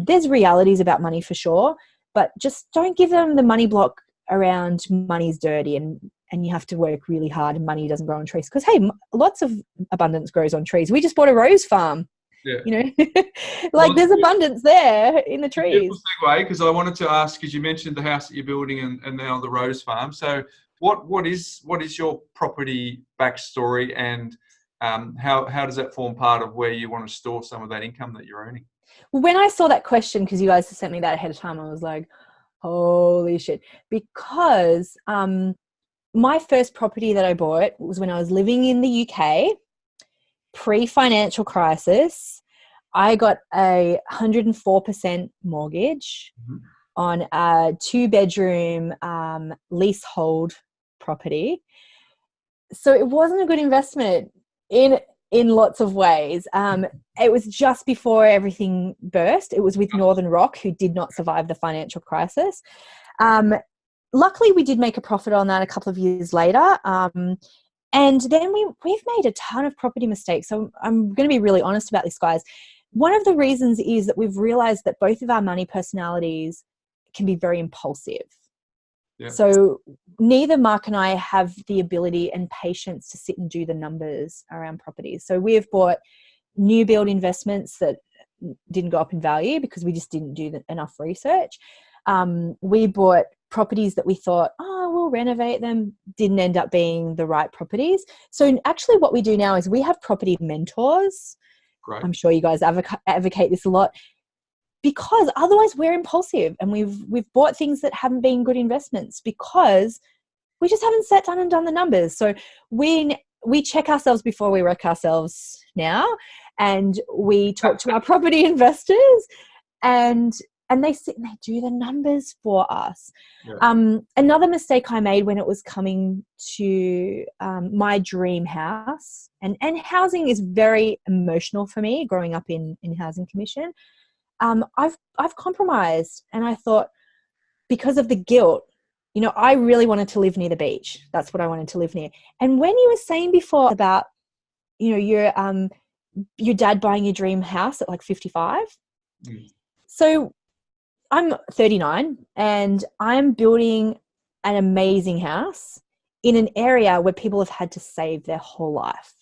There's realities about money for sure, but just don't give them the money block around money's dirty and you have to work really hard and money doesn't grow on trees. Because, hey, lots of abundance grows on trees. We just bought a rose farm. Yeah. You know, like there's abundance there in the trees. Beautiful segue, because I wanted to ask, because you mentioned the house that you're building and now the rose farm. So what is your property backstory and how does that form part of where you want to store some of that income that you're earning? When I saw that question, because you guys sent me that ahead of time, I was like, holy shit. Because my first property that I bought was when I was living in the UK, pre-financial crisis. I got a 104% mortgage on a 2-bedroom leasehold property. So it wasn't a good investment in lots of ways. It was just before everything burst. It was with Northern Rock, who did not survive the financial crisis. Luckily, we did make a profit on that a couple of years later. And then we've made a ton of property mistakes. So I'm going to be really honest about this, guys. One of the reasons is that we've realized that both of our money personalities can be very impulsive. Yeah. So neither Mark and I have the ability and patience to sit and do the numbers around properties. So we have bought new build investments that didn't go up in value because we just didn't do enough research. We bought properties that we thought, oh, we'll renovate them, didn't end up being the right properties. So actually what we do now is we have property mentors. Great. I'm sure you guys advocate this a lot, because otherwise we're impulsive and we've bought things that haven't been good investments because we just haven't sat down and done the numbers. So we check ourselves before we wreck ourselves now, and we talk to our property investors and they sit and they do the numbers for us. Yeah. Another mistake I made when it was coming to my dream house, and housing is very emotional for me growing up in housing commission. I've compromised, and I thought, because of the guilt, you know, I really wanted to live near the beach. That's what I wanted to live near. And when you were saying before about, you know, your dad buying your dream house at like 55. So I'm 39 and I'm building an amazing house in an area where people have had to save their whole life,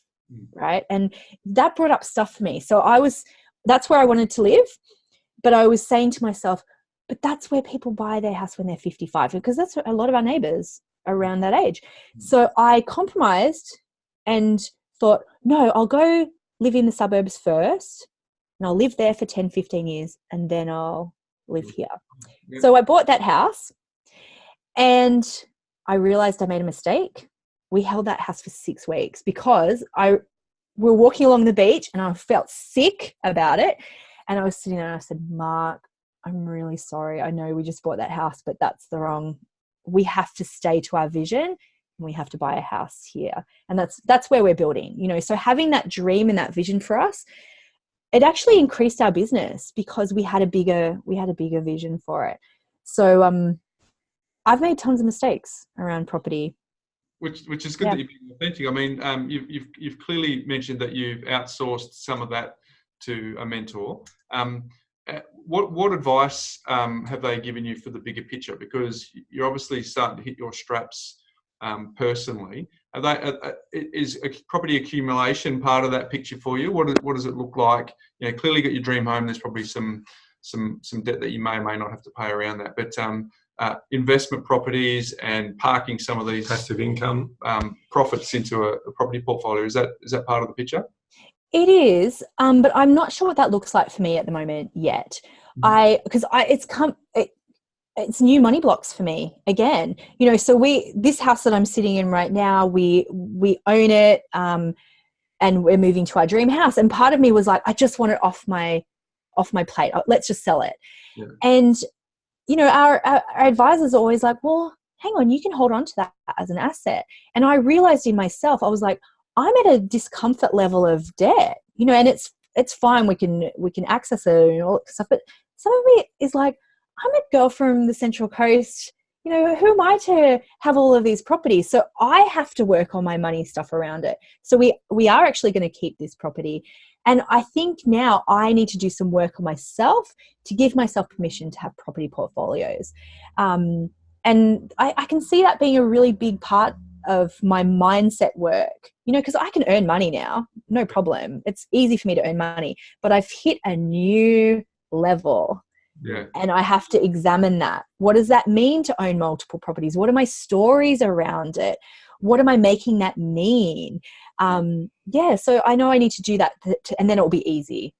right? And that brought up stuff for me. So that's where I wanted to live, but I was saying to myself, but that's where people buy their house when they're 55, because that's a lot of our neighbors around that age. So I compromised and thought, no, I'll go live in the suburbs first and I'll live there for 10, 15 years and then I'll live here. Yep. So I bought that house and I realized I made a mistake. We held that house for 6 weeks because we were walking along the beach and I felt sick about it. And I was sitting there and I said, Mark, I'm really sorry. I know we just bought that house, but that's the wrong we have to stay to our vision and we have to buy a house here. And that's where we're building, you know. So having that dream and that vision for us, it actually increased our business because we had a bigger vision for it. So I've made tons of mistakes around property. Which is good that you're being authentic. I mean, you've clearly mentioned that you've outsourced some of that to a mentor. What advice have they given you for the bigger picture? Because you're obviously starting to hit your straps personally. Is property accumulation part of that picture for you? What does it look like? You know, clearly got your dream home. There's probably some debt that you may or may not have to pay around that. But investment properties and parking some of these passive income profits into a property portfolio, is that part of the picture? It is, but I'm not sure what that looks like for me at the moment yet. It's new money blocks for me again. You know, so this house that I'm sitting in right now, we own it, and we're moving to our dream house. And part of me was like, I just want it off my plate. Let's just sell it. Yeah. And you know, our advisors are always like, well, hang on, you can hold on to that as an asset. And I realized in myself, I was like, I'm at a discomfort level of debt, you know, and it's fine. We can access it and all that stuff. But some of me is like, I'm a girl from the Central Coast. You know, who am I to have all of these properties? So I have to work on my money stuff around it. So we are actually going to keep this property. And I think now I need to do some work on myself to give myself permission to have property portfolios. And I can see that being a really big part of my mindset work, you know, because I can earn money now, no problem. It's easy for me to earn money, but I've hit a new level. Yeah. And I have to examine that. What does that mean to own multiple properties? What are my stories around it? What am I making that mean? So I know I need to do that and then it'll be easy.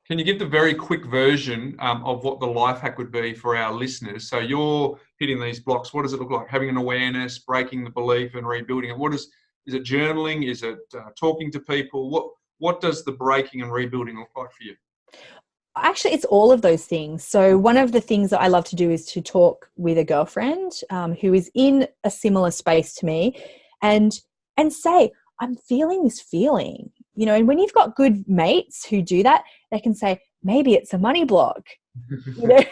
Can you give the very quick version of what the life hack would be for our listeners? So you're hitting these blocks. What does it look like? Having an awareness, breaking the belief and rebuilding it. Is it journaling? Is it talking to people? What does the breaking and rebuilding look like for you? Actually, it's all of those things. So one of the things that I love to do is to talk with a girlfriend who is in a similar space to me and say, I'm feeling this feeling, you know, and when you've got good mates who do that, they can say, maybe it's a money block, you know,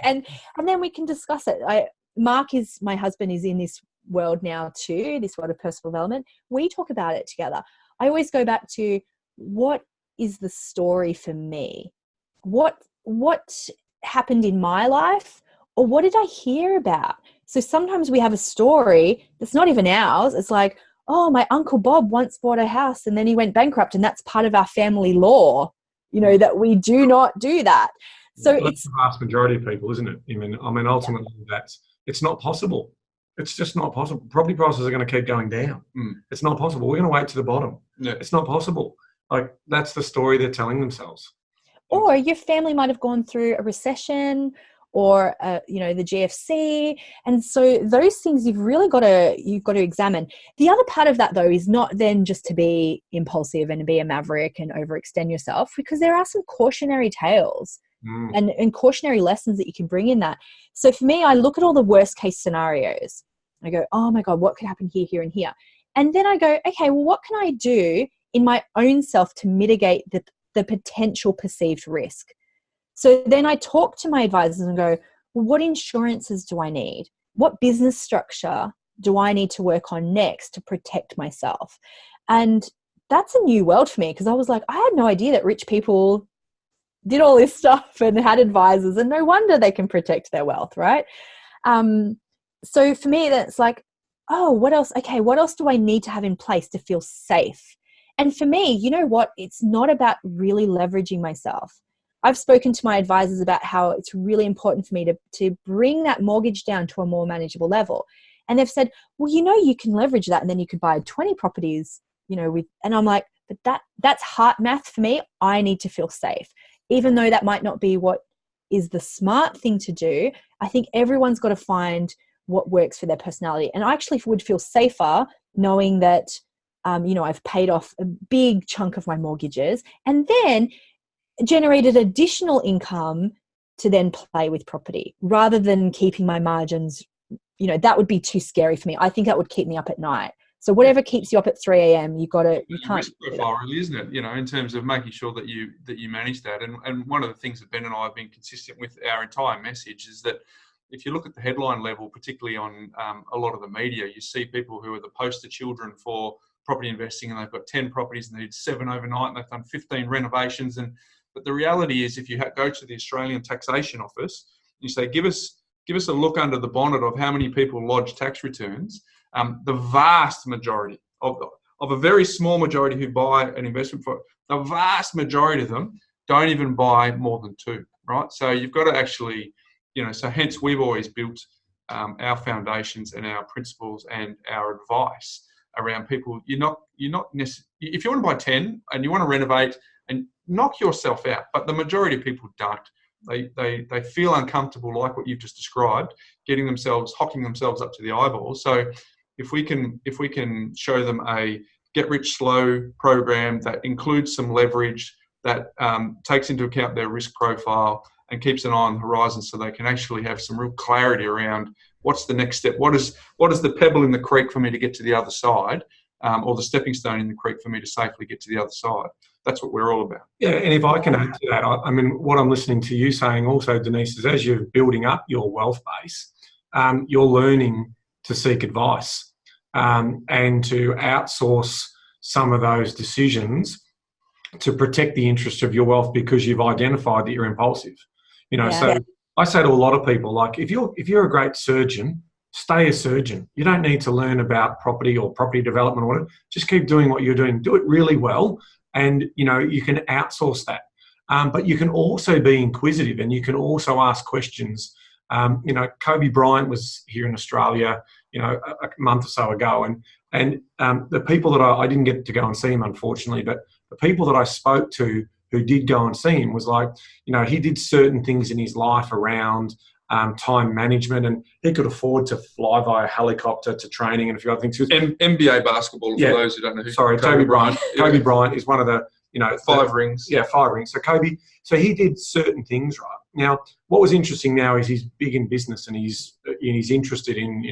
and then we can discuss it. My husband is in this world now too, this world of personal development. We talk about it together. I always go back to what is the story for me? What happened in my life, or what did I hear about? So sometimes we have a story that's not even ours. It's like, oh, my Uncle Bob once bought a house and then he went bankrupt, and that's part of our family law, you know, that we do not do that. So it's the vast majority of people, isn't it? I mean, ultimately, it's not possible. It's just not possible. Property prices are going to keep going down. It's not possible. We're going to wait to the bottom. Yeah. It's not possible. Like, that's the story they're telling themselves. Or your family might have gone through a recession or, the GFC. And so those things you've got to examine. The other part of that, though, is not then just to be impulsive and be a maverick and overextend yourself, because there are some cautionary tales and cautionary lessons that you can bring in that. So for me, I look at all the worst case scenarios. I go, oh my God, what could happen here, here, and here? And then I go, okay, well, what can I do in my own self to mitigate the potential perceived risk? So then I talk to my advisors and go, well, what insurances do I need? What business structure do I need to work on next to protect myself? And that's a new world for me, because I was like, I had no idea that rich people did all this stuff and had advisors, and no wonder they can protect their wealth, right? So for me, that's like, oh, what else? Okay, what else do I need to have in place to feel safe? And for me, you know what? It's not about really leveraging myself. I've spoken to my advisors about how it's really important for me to bring that mortgage down to a more manageable level. And they've said, well, you know, you can leverage that and then you could buy 20 properties, you know, and I'm like, but that's heart math for me. I need to feel safe. Even though that might not be what is the smart thing to do, I think everyone's got to find what works for their personality. And I actually would feel safer knowing that, I've paid off a big chunk of my mortgages and then generated additional income to then play with property, rather than keeping my margins, that would be too scary for me. I think that would keep me up at night. So whatever keeps you up at 3 a.m., you can't. Risk profile, really, isn't it? In terms of making sure that you manage that. And one of the things that Ben and I have been consistent with our entire message is that if you look at the headline level, particularly on a lot of the media, you see people who are the poster children for property investing, and they've got 10 properties and they did 7 overnight, and they've done 15 renovations. But the reality is, if you go to the Australian Taxation Office, you say, give us a look under the bonnet of how many people lodge tax returns. The vast majority of a very small majority who buy an investment for the vast majority of them don't even buy more than 2, right? So you've got to actually, so hence we've always built our foundations and our principles and our advice around people. You're not necessarily, if you want to buy 10 and you want to renovate and knock yourself out, but the majority of people don't. They feel uncomfortable, like what you've just described, hocking themselves up to the eyeballs. So if we can show them a get rich slow program that includes some leverage, that takes into account their risk profile and keeps an eye on the horizon, so they can actually have some real clarity around what's the next step, what is the pebble in the creek for me to get to the other side, or the stepping stone in the creek for me to safely get to the other side. That's what we're all about. Yeah, and if I can add to that, I mean, what I'm listening to you saying also, Denise, is as you're building up your wealth base, you're learning to seek advice and to outsource some of those decisions to protect the interest of your wealth, because you've identified that you're impulsive. So I say to a lot of people, like, if you're a great surgeon, stay a surgeon. You don't need to learn about property or property development or whatever. Just keep doing what you're doing. Do it really well, and you can outsource that. But you can also be inquisitive, and you can also ask questions. Kobe Bryant was here in Australia, a month or so ago, and the people that I didn't get to go and see him, unfortunately, but the people that I spoke to who did go and see him was like, he did certain things in his life around time management, and he could afford to fly via helicopter to training and a few other things. NBA basketball, for those who don't know who. Sorry, Kobe Bryant. Kobe Bryant is one of the, 5 rings. Yeah, 5 rings. So he did certain things right. Now, what was interesting now is he's big in business, and he's interested in,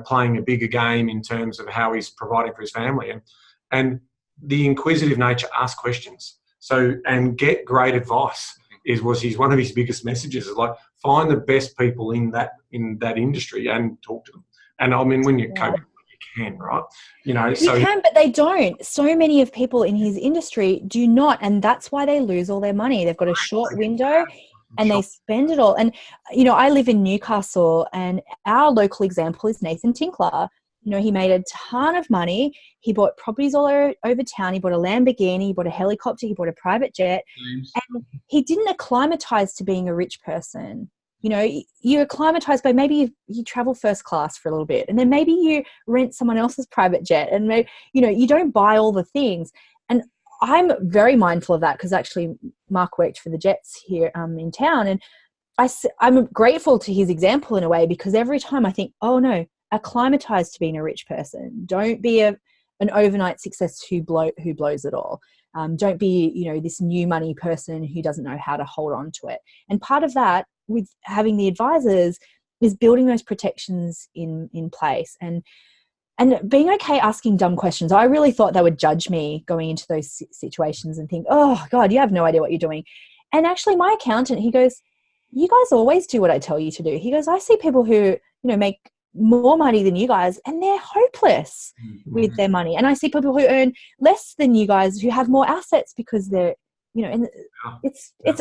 playing a bigger game in terms of how he's providing for his family. And the inquisitive nature, ask questions. So, and get great advice was one of his biggest messages, is like, find the best people in that industry and talk to them. And I mean, when you're Kobe, you can, right? You can, but they don't. So many of people in his industry do not, and that's why they lose all their money. They've got a short window and they spend it all. And, I live in Newcastle, and our local example is Nathan Tinkler. He made a ton of money. He bought properties all over town. He bought a Lamborghini, he bought a helicopter, he bought a private jet. And he didn't acclimatize to being a rich person. You acclimatize by maybe you travel first class for a little bit, and then maybe you rent someone else's private jet, and maybe, you don't buy all the things. And I'm very mindful of that, because actually Mark worked for the Jets here in town, and I'm grateful to his example in a way, because every time I think, oh no, acclimatize to being a rich person. Don't be an overnight success who blows it all. Don't be, this new money person who doesn't know how to hold on to it. And part of that with having the advisors is building those protections in place and being okay asking dumb questions. I really thought they would judge me going into those situations and think, oh God, you have no idea what you're doing. And actually my accountant, he goes, you guys always do what I tell you to do. He goes, I see people who, make more money than you guys, and they're hopeless with their money. And I see people who earn less than you guys who have more assets because they're, and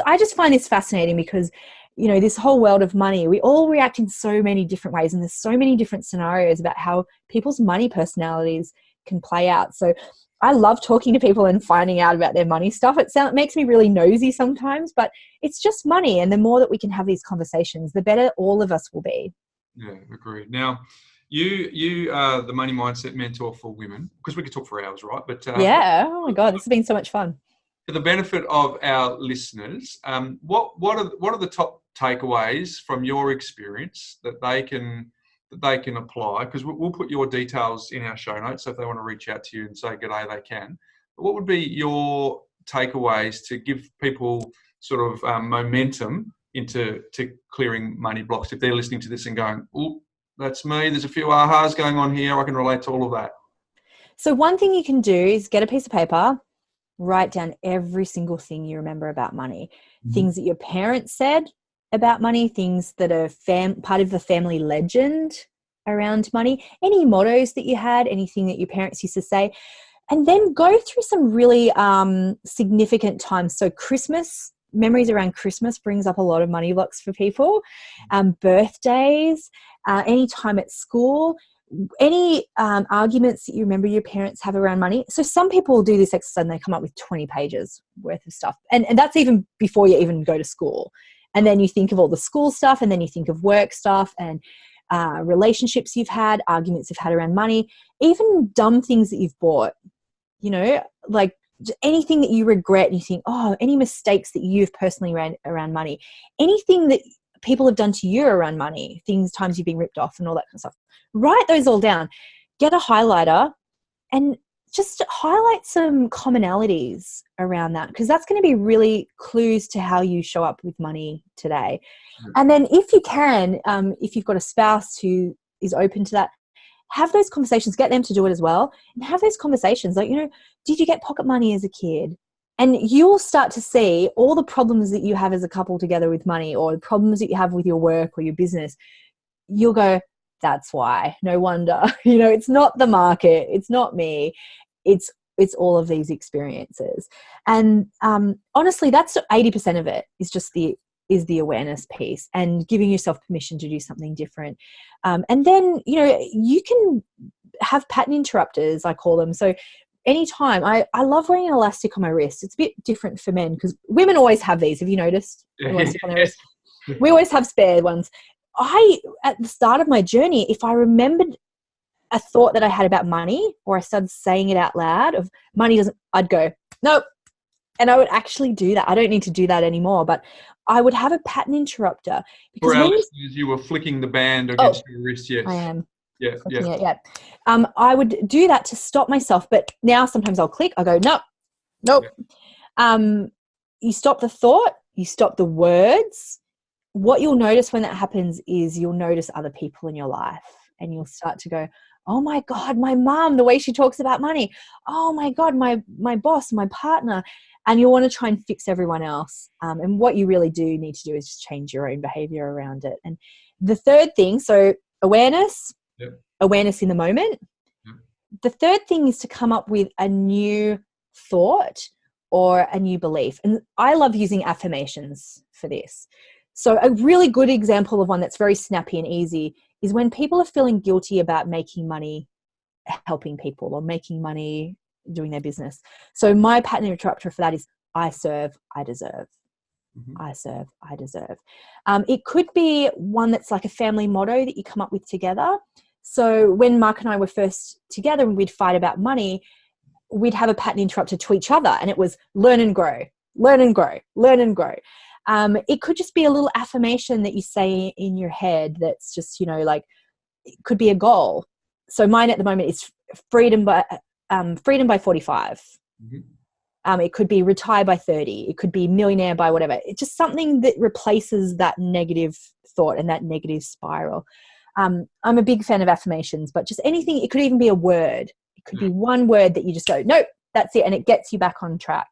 I just find this fascinating, because, this whole world of money, we all react in so many different ways, and there's so many different scenarios about how people's money personalities can play out. So I love talking to people and finding out about their money stuff. It makes me really nosy sometimes, but it's just money. And the more that we can have these conversations, the better all of us will be. Yeah, agreed. Now, you are the money mindset mentor for women, because we could talk for hours, right? But oh my God, this has been so much fun. For the benefit of our listeners, what are the top takeaways from your experience that they can apply? Because we'll put your details in our show notes, so if they want to reach out to you and say good day, they can. But what would be your takeaways to give people sort of momentum into clearing money blocks, if they're listening to this and going, oh, that's me. There's a few ahas going on here. I can relate to all of that. So one thing you can do is get a piece of paper, write down every single thing you remember about money. Things that your parents said about money, things that are part of the family legend around money, any mottos that you had, anything that your parents used to say, and then go through some really significant times. So Christmas, memories around Christmas brings up a lot of money blocks for people. Birthdays, any time at school, any arguments that you remember your parents have around money. So some people do this exercise and they come up with 20 pages worth of stuff. And that's even before you even go to school. And then you think of all the school stuff, and then you think of work stuff and relationships you've had, arguments you've had around money, even dumb things that you've bought, like anything that you regret and you think, oh, any mistakes that you've personally ran around money, anything that people have done to you around money, times you've been ripped off and all that kind of stuff. Write those all down. Get a highlighter and just highlight some commonalities around that, because that's going to be really clues to how you show up with money today. And then if you can, if you've got a spouse who is open to that, have those conversations, get them to do it as well, and have those conversations like, did you get pocket money as a kid? And you'll start to see all the problems that you have as a couple together with money, or the problems that you have with your work or your business. You'll go, that's why. No wonder. It's not the market. It's not me. It's all of these experiences. And honestly, that's 80% of it is just the awareness piece and giving yourself permission to do something different. And then, you can have pattern interrupters, I call them. So anytime, I love wearing an elastic on my wrist. It's a bit different for men because women always have these. Have you noticed? Elastic on their wrist? We always have spare ones. At the start of my journey, if I remembered a thought that I had about money, or I started saying it out loud of money doesn't, I'd go, nope. And I would actually do that. I don't need to do that anymore, but I would have a pattern interrupter. Because for our listeners, you were flicking the band against your wrist, yes. I am. Yeah. I would do that to stop myself, but now sometimes I'll click, I'll go, nope. Yeah. You stop the thought, you stop the words. What you'll notice when that happens is you'll notice other people in your life, and you'll start to go, oh my God, my mum, the way she talks about money. Oh my God, my boss, my partner. And you'll want to try and fix everyone else. And what you really do need to do is just change your own behavior around it. And the third thing, so awareness, awareness in the moment. Yep. The third thing is to come up with a new thought or a new belief. And I love using affirmations for this. So a really good example of one that's very snappy and easy is when people are feeling guilty about making money, helping people, or making money doing their business. So my pattern interrupter for that is I serve, I deserve. Mm-hmm. I serve, I deserve. It could be one that's like a family motto that you come up with together. So when Mark and I were first together and we'd fight about money, we'd have a pattern interrupter to each other, and it was learn and grow, learn and grow, learn and grow. It could just be a little affirmation that you say in your head that's just, like it could be a goal. So mine at the moment is freedom by 45. Mm-hmm. It could be retire by 30. It could be millionaire by whatever. It's just something that replaces that negative thought and that negative spiral. I'm a big fan of affirmations, but just anything, it could even be a word. It could be one word that you just go, nope, that's it. And it gets you back on track.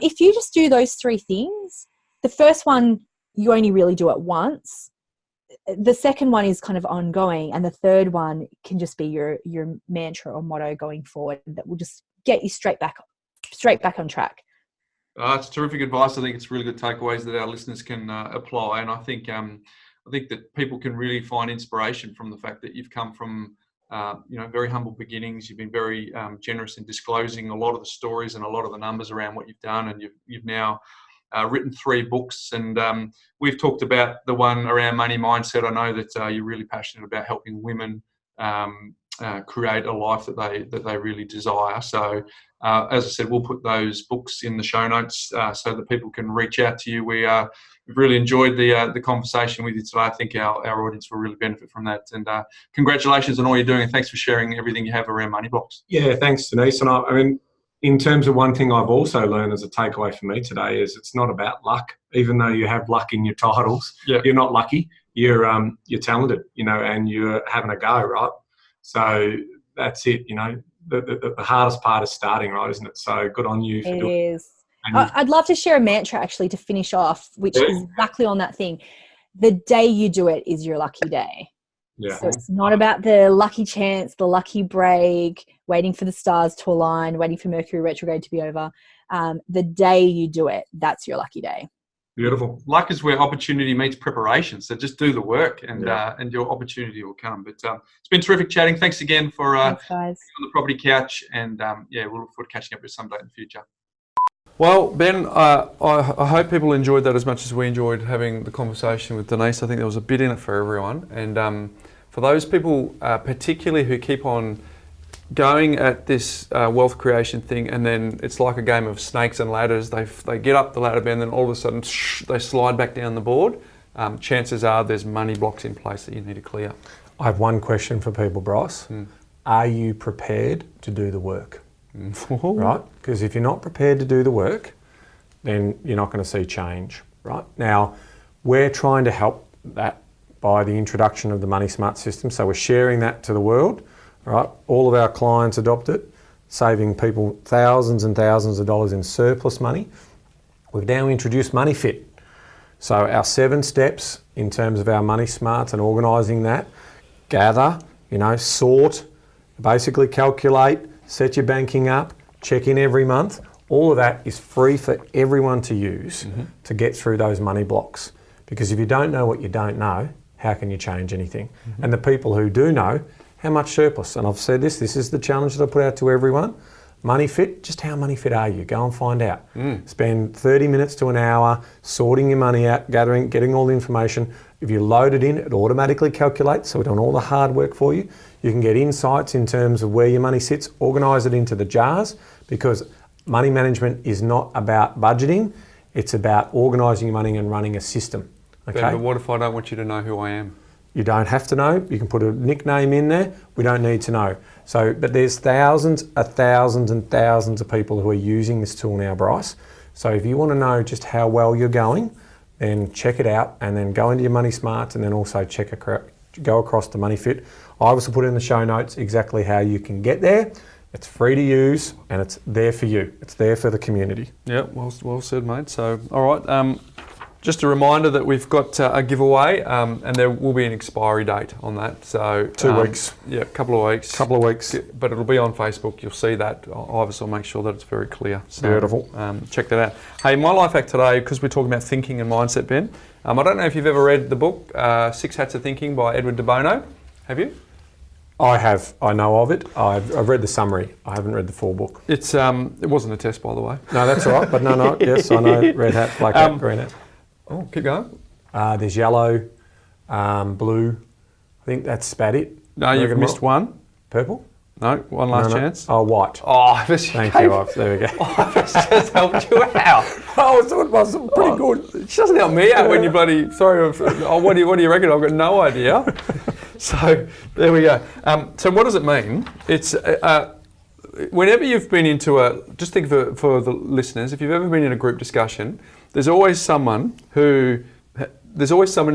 If you just do those three things, the first one, you only really do it once. The second one is kind of ongoing. And the third one can just be your mantra or motto going forward that will just get you straight back on track. It's terrific advice. I think it's really good takeaways that our listeners can apply. And I think that people can really find inspiration from the fact that you've come from very humble beginnings. You've been very generous in disclosing a lot of the stories and a lot of the numbers around what you've done, and you've now written 3 books, and we've talked about the one around money mindset. I know that you're really passionate about helping women create a life that they really desire. So, as I said, we'll put those books in the show notes so that people can reach out to you. We've really enjoyed the conversation with you today. I think our audience will really benefit from that. And congratulations on all you're doing, and thanks for sharing everything you have around money blocks. Yeah, thanks, Denise. And I mean, in terms of one thing I've also learned as a takeaway for me today is it's not about luck. Even though you have luck in your titles, you're not lucky. you're talented, and you're having a go, right? So that's it, The hardest part is starting, right, isn't it? So good on you for doing it. It is. I'd love to share a mantra actually to finish off, which is exactly on that thing. The day you do it is your lucky day. Yeah. So it's not about the lucky chance, the lucky break, waiting for the stars to align, waiting for Mercury retrograde to be over. The day you do it, that's your lucky day. Beautiful. Luck is where opportunity meets preparation. So just do the work, and your opportunity will come. But it's been terrific chatting. Thanks again for Thanks, guys. on the property couch, and we'll look forward to catching up with you someday in the future. Well, Ben, I hope people enjoyed that as much as we enjoyed having the conversation with Denise. I think there was a bit in it for everyone. And for those people particularly who keep on going at this wealth creation thing, and then it's like a game of snakes and ladders. They get up the ladder bend, and then all of a sudden they slide back down the board. Chances are there's money blocks in place that you need to clear. I have one question for people, Bryce. Are you prepared to do the work? Right? Because if you're not prepared to do the work, then you're not going to see change, right? Now, we're trying to help that by the introduction of the Money Smart system. So we're sharing that to the world, right? All of our clients adopt it, saving people thousands and thousands of dollars in surplus money. We've now introduced Money Fit. So our 7 steps in terms of our Money Smarts and organising that: gather, sort, basically calculate, set your banking up, check in every month. All of that is free for everyone to use to get through those money blocks. Because if you don't know what you don't know, how can you change anything? And the people who do know, how much surplus? And I've said this is the challenge that I put out to everyone. Money fit, just how money fit are you? Go and find out. Spend 30 minutes to an hour sorting your money out, getting all the information. If you load it in, it automatically calculates, so we're doing all the hard work for you. You can get insights in terms of where your money sits, organise it into the jars, because money management is not about budgeting, it's about organising your money and running a system. Okay? Ben, but what if I don't want you to know who I am? You don't have to know. You can put a nickname in there. We don't need to know. So, but there's thousands and thousands of people who are using this tool now, Bryce. So if you want to know just how well you're going, then check it out, and then go into your Money Smarts, and then also go across to Money Fit. I also put in the show notes exactly how you can get there. It's free to use, and it's there for you. It's there for the community. Yeah, well said, mate. So, all right. Just a reminder that we've got a giveaway, and there will be an expiry date on that. So 2 weeks. Yeah, a couple of weeks. Couple of weeks. But it'll be on Facebook. You'll see that. I'll make sure that it's very clear. So, beautiful. Check that out. Hey, my life hack today, because we're talking about thinking and mindset, Ben. I don't know if you've ever read the book 6 Hats of Thinking by Edward de Bono. Have you? I have. I know of it. I've read the summary. I haven't read the full book. It wasn't a test, by the way. No, that's all right. But no. Yes, I know. Red hat, black hat, green hat. Oh, keep going. There's yellow, blue. I think that's about it. No, you've missed one. Purple? No, one last chance. Oh, white. Oh, thank you. There we go. I've just helped you out. Oh, I thought it was pretty good. She doesn't help me out when you bloody. Sorry. What do you reckon? I've got no idea. So there we go. So what does it mean? It's whenever you've been into just think for the listeners, if you've ever been in a group discussion, there's always someone in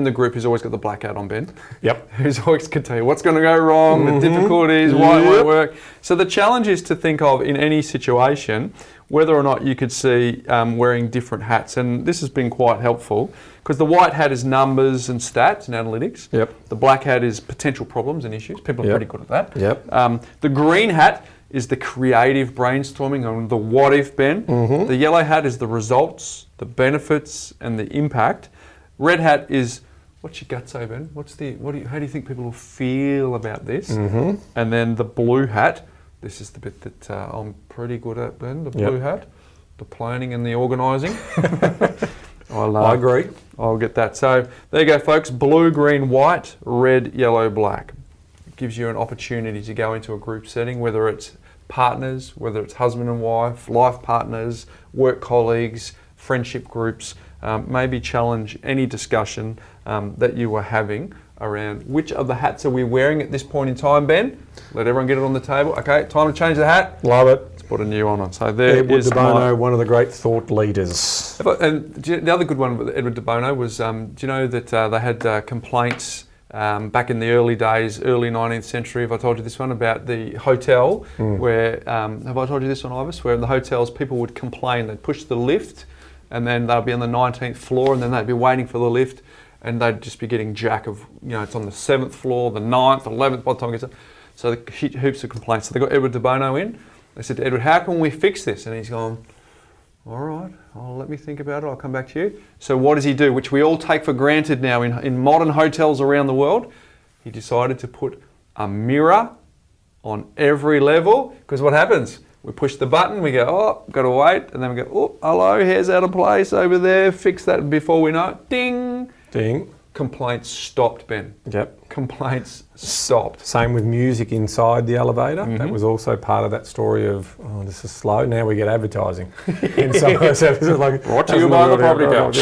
the group who's always got the black hat on, Ben. Yep. Who's always can tell you what's going to go wrong, the difficulties, why it won't work. So the challenge is to think of, in any situation, whether or not you could see wearing different hats. And this has been quite helpful, because the white hat is numbers and stats and analytics. Yep. The black hat is potential problems and issues. People are pretty good at that. Yep. The green hat is the creative brainstorming on the what if, Ben. The yellow hat is the results, the benefits, and the impact. Red hat is, what's your gut say, Ben? How do you think people will feel about this? And then the blue hat, this is the bit that I'm pretty good at, Ben, the blue hat, the planning and the organising. I agree. I'll get that. So there you go, folks. Blue, green, white, red, yellow, black. It gives you an opportunity to go into a group setting, whether it's partners, whether it's husband and wife, life partners, work colleagues, friendship groups. Maybe challenge any discussion that you were having around which of the hats are we wearing at this point in time, Ben? Let everyone get it on the table. Okay, time to change the hat. Love it. It's put a new one on. So there Edward is de Bono, one of the great thought leaders. And the other good one with Edward de Bono was, do you know that they had complaints back in the early days, early 19th century, have I told you this one, about the hotel where, have I told you this one, Ivis, where in the hotels people would complain, they'd push the lift and then they'd be on the 19th floor and then they'd be waiting for the lift and they'd just be getting jack of, it's on the 7th floor, the 9th, 11th by the time it gets up. So the heaps of complaints. So they got Edward de Bono in. They said to Edward, how can we fix this? And he's gone, all right, let me think about it, I'll come back to you. So what does he do, which we all take for granted now in modern hotels around the world? He decided to put a mirror on every level, because what happens? We push the button, we go, oh, got to wait, and then we go, oh, hello, hair's out of place over there, fix that before we know it, ding. Ding. Complaints stopped, Ben. Yep. Complaints stopped. Same with music inside the elevator. That was also part of that story of, oh, this is slow. Now we get advertising. In some of those episodes, like, brought to you by the Property Couch.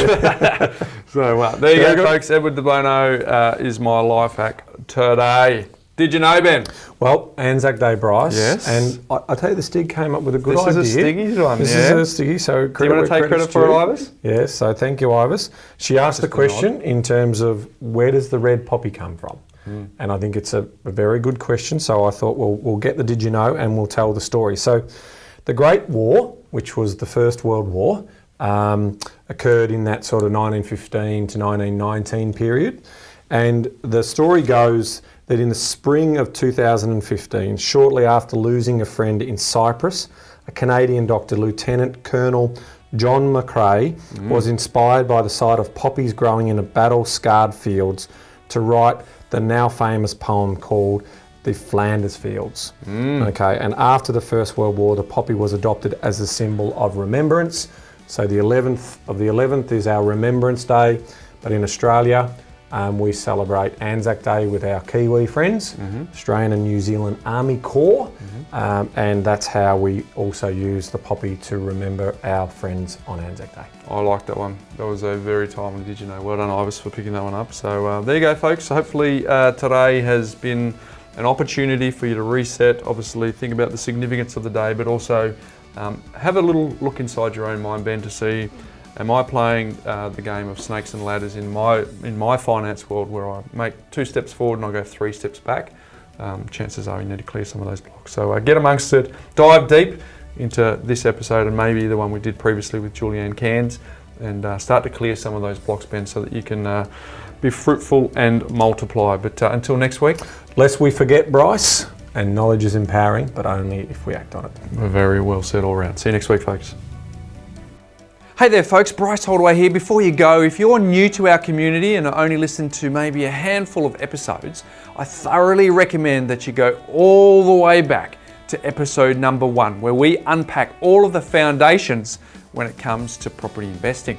So there you go, folks. Edward de Bono is my life hack today. Did you know, Ben? Well, Anzac Day, Bryce. Yes. And I tell you, the Stig came up with a good idea. This is a Stiggy's one, This is a Stiggy, so do you want to take credit for it, Ivis? Yes, so thank you, Ivis. She asked the question in terms of where does the red poppy come from? And I think it's a very good question, so I thought we'll get the did you know and we'll tell the story. So the Great War, which was the First World War, occurred in that sort of 1915 to 1919 period. And the story goes that in the spring of 2015, shortly after losing a friend in Cyprus, a Canadian doctor, Lieutenant Colonel John McRae, was inspired by the sight of poppies growing in a battle-scarred fields to write the now famous poem called The Flanders Fields. Okay, and after the First World War, the poppy was adopted as a symbol of remembrance. So the 11th of the 11th is our Remembrance Day, but in Australia, we celebrate Anzac Day with our Kiwi friends, Australian and New Zealand Army Corps, and that's how we also use the poppy to remember our friends on Anzac Day. I like that one. That was a very timely did you know. Well done, Ivis, for picking that one up. So there you go, folks. So hopefully today has been an opportunity for you to reset, obviously think about the significance of the day, but also have a little look inside your own mind, Ben, to see, am I playing the game of snakes and ladders in my finance world where I make 2 steps forward and I go 3 steps back? Chances are you need to clear some of those blocks. So get amongst it, dive deep into this episode and maybe the one we did previously with Julianne Cairns, and start to clear some of those blocks, Ben, so that you can be fruitful and multiply. But until next week. Lest we forget, Bryce, and knowledge is empowering, but only if we act on it. Very well said all around. See you next week, folks. Hey there folks, Bryce Holdaway here. Before you go, if you're new to our community and only listened to maybe a handful of episodes, I thoroughly recommend that you go all the way back to episode number 1, where we unpack all of the foundations when it comes to property investing.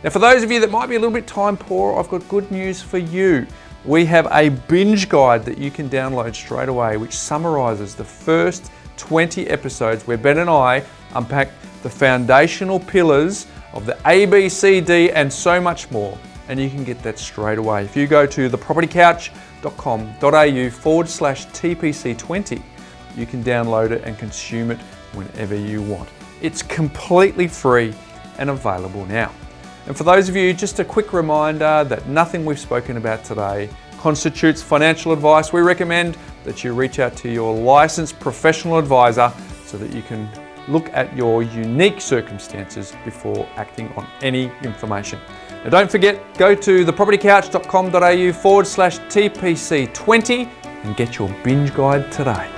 Now for those of you that might be a little bit time poor, I've got good news for you. We have a binge guide that you can download straight away, which summarises the first 20 episodes where Ben and I unpack the foundational pillars of the A, B, C, D, and so much more. And you can get that straight away. If you go to thepropertycouch.com.au/TPC20, you can download it and consume it whenever you want. It's completely free and available now. And for those of you, just a quick reminder that nothing we've spoken about today constitutes financial advice. We recommend that you reach out to your licensed professional advisor so that you can look at your unique circumstances before acting on any information. Now don't forget, go to thepropertycouch.com.au/TPC20 and get your binge guide today.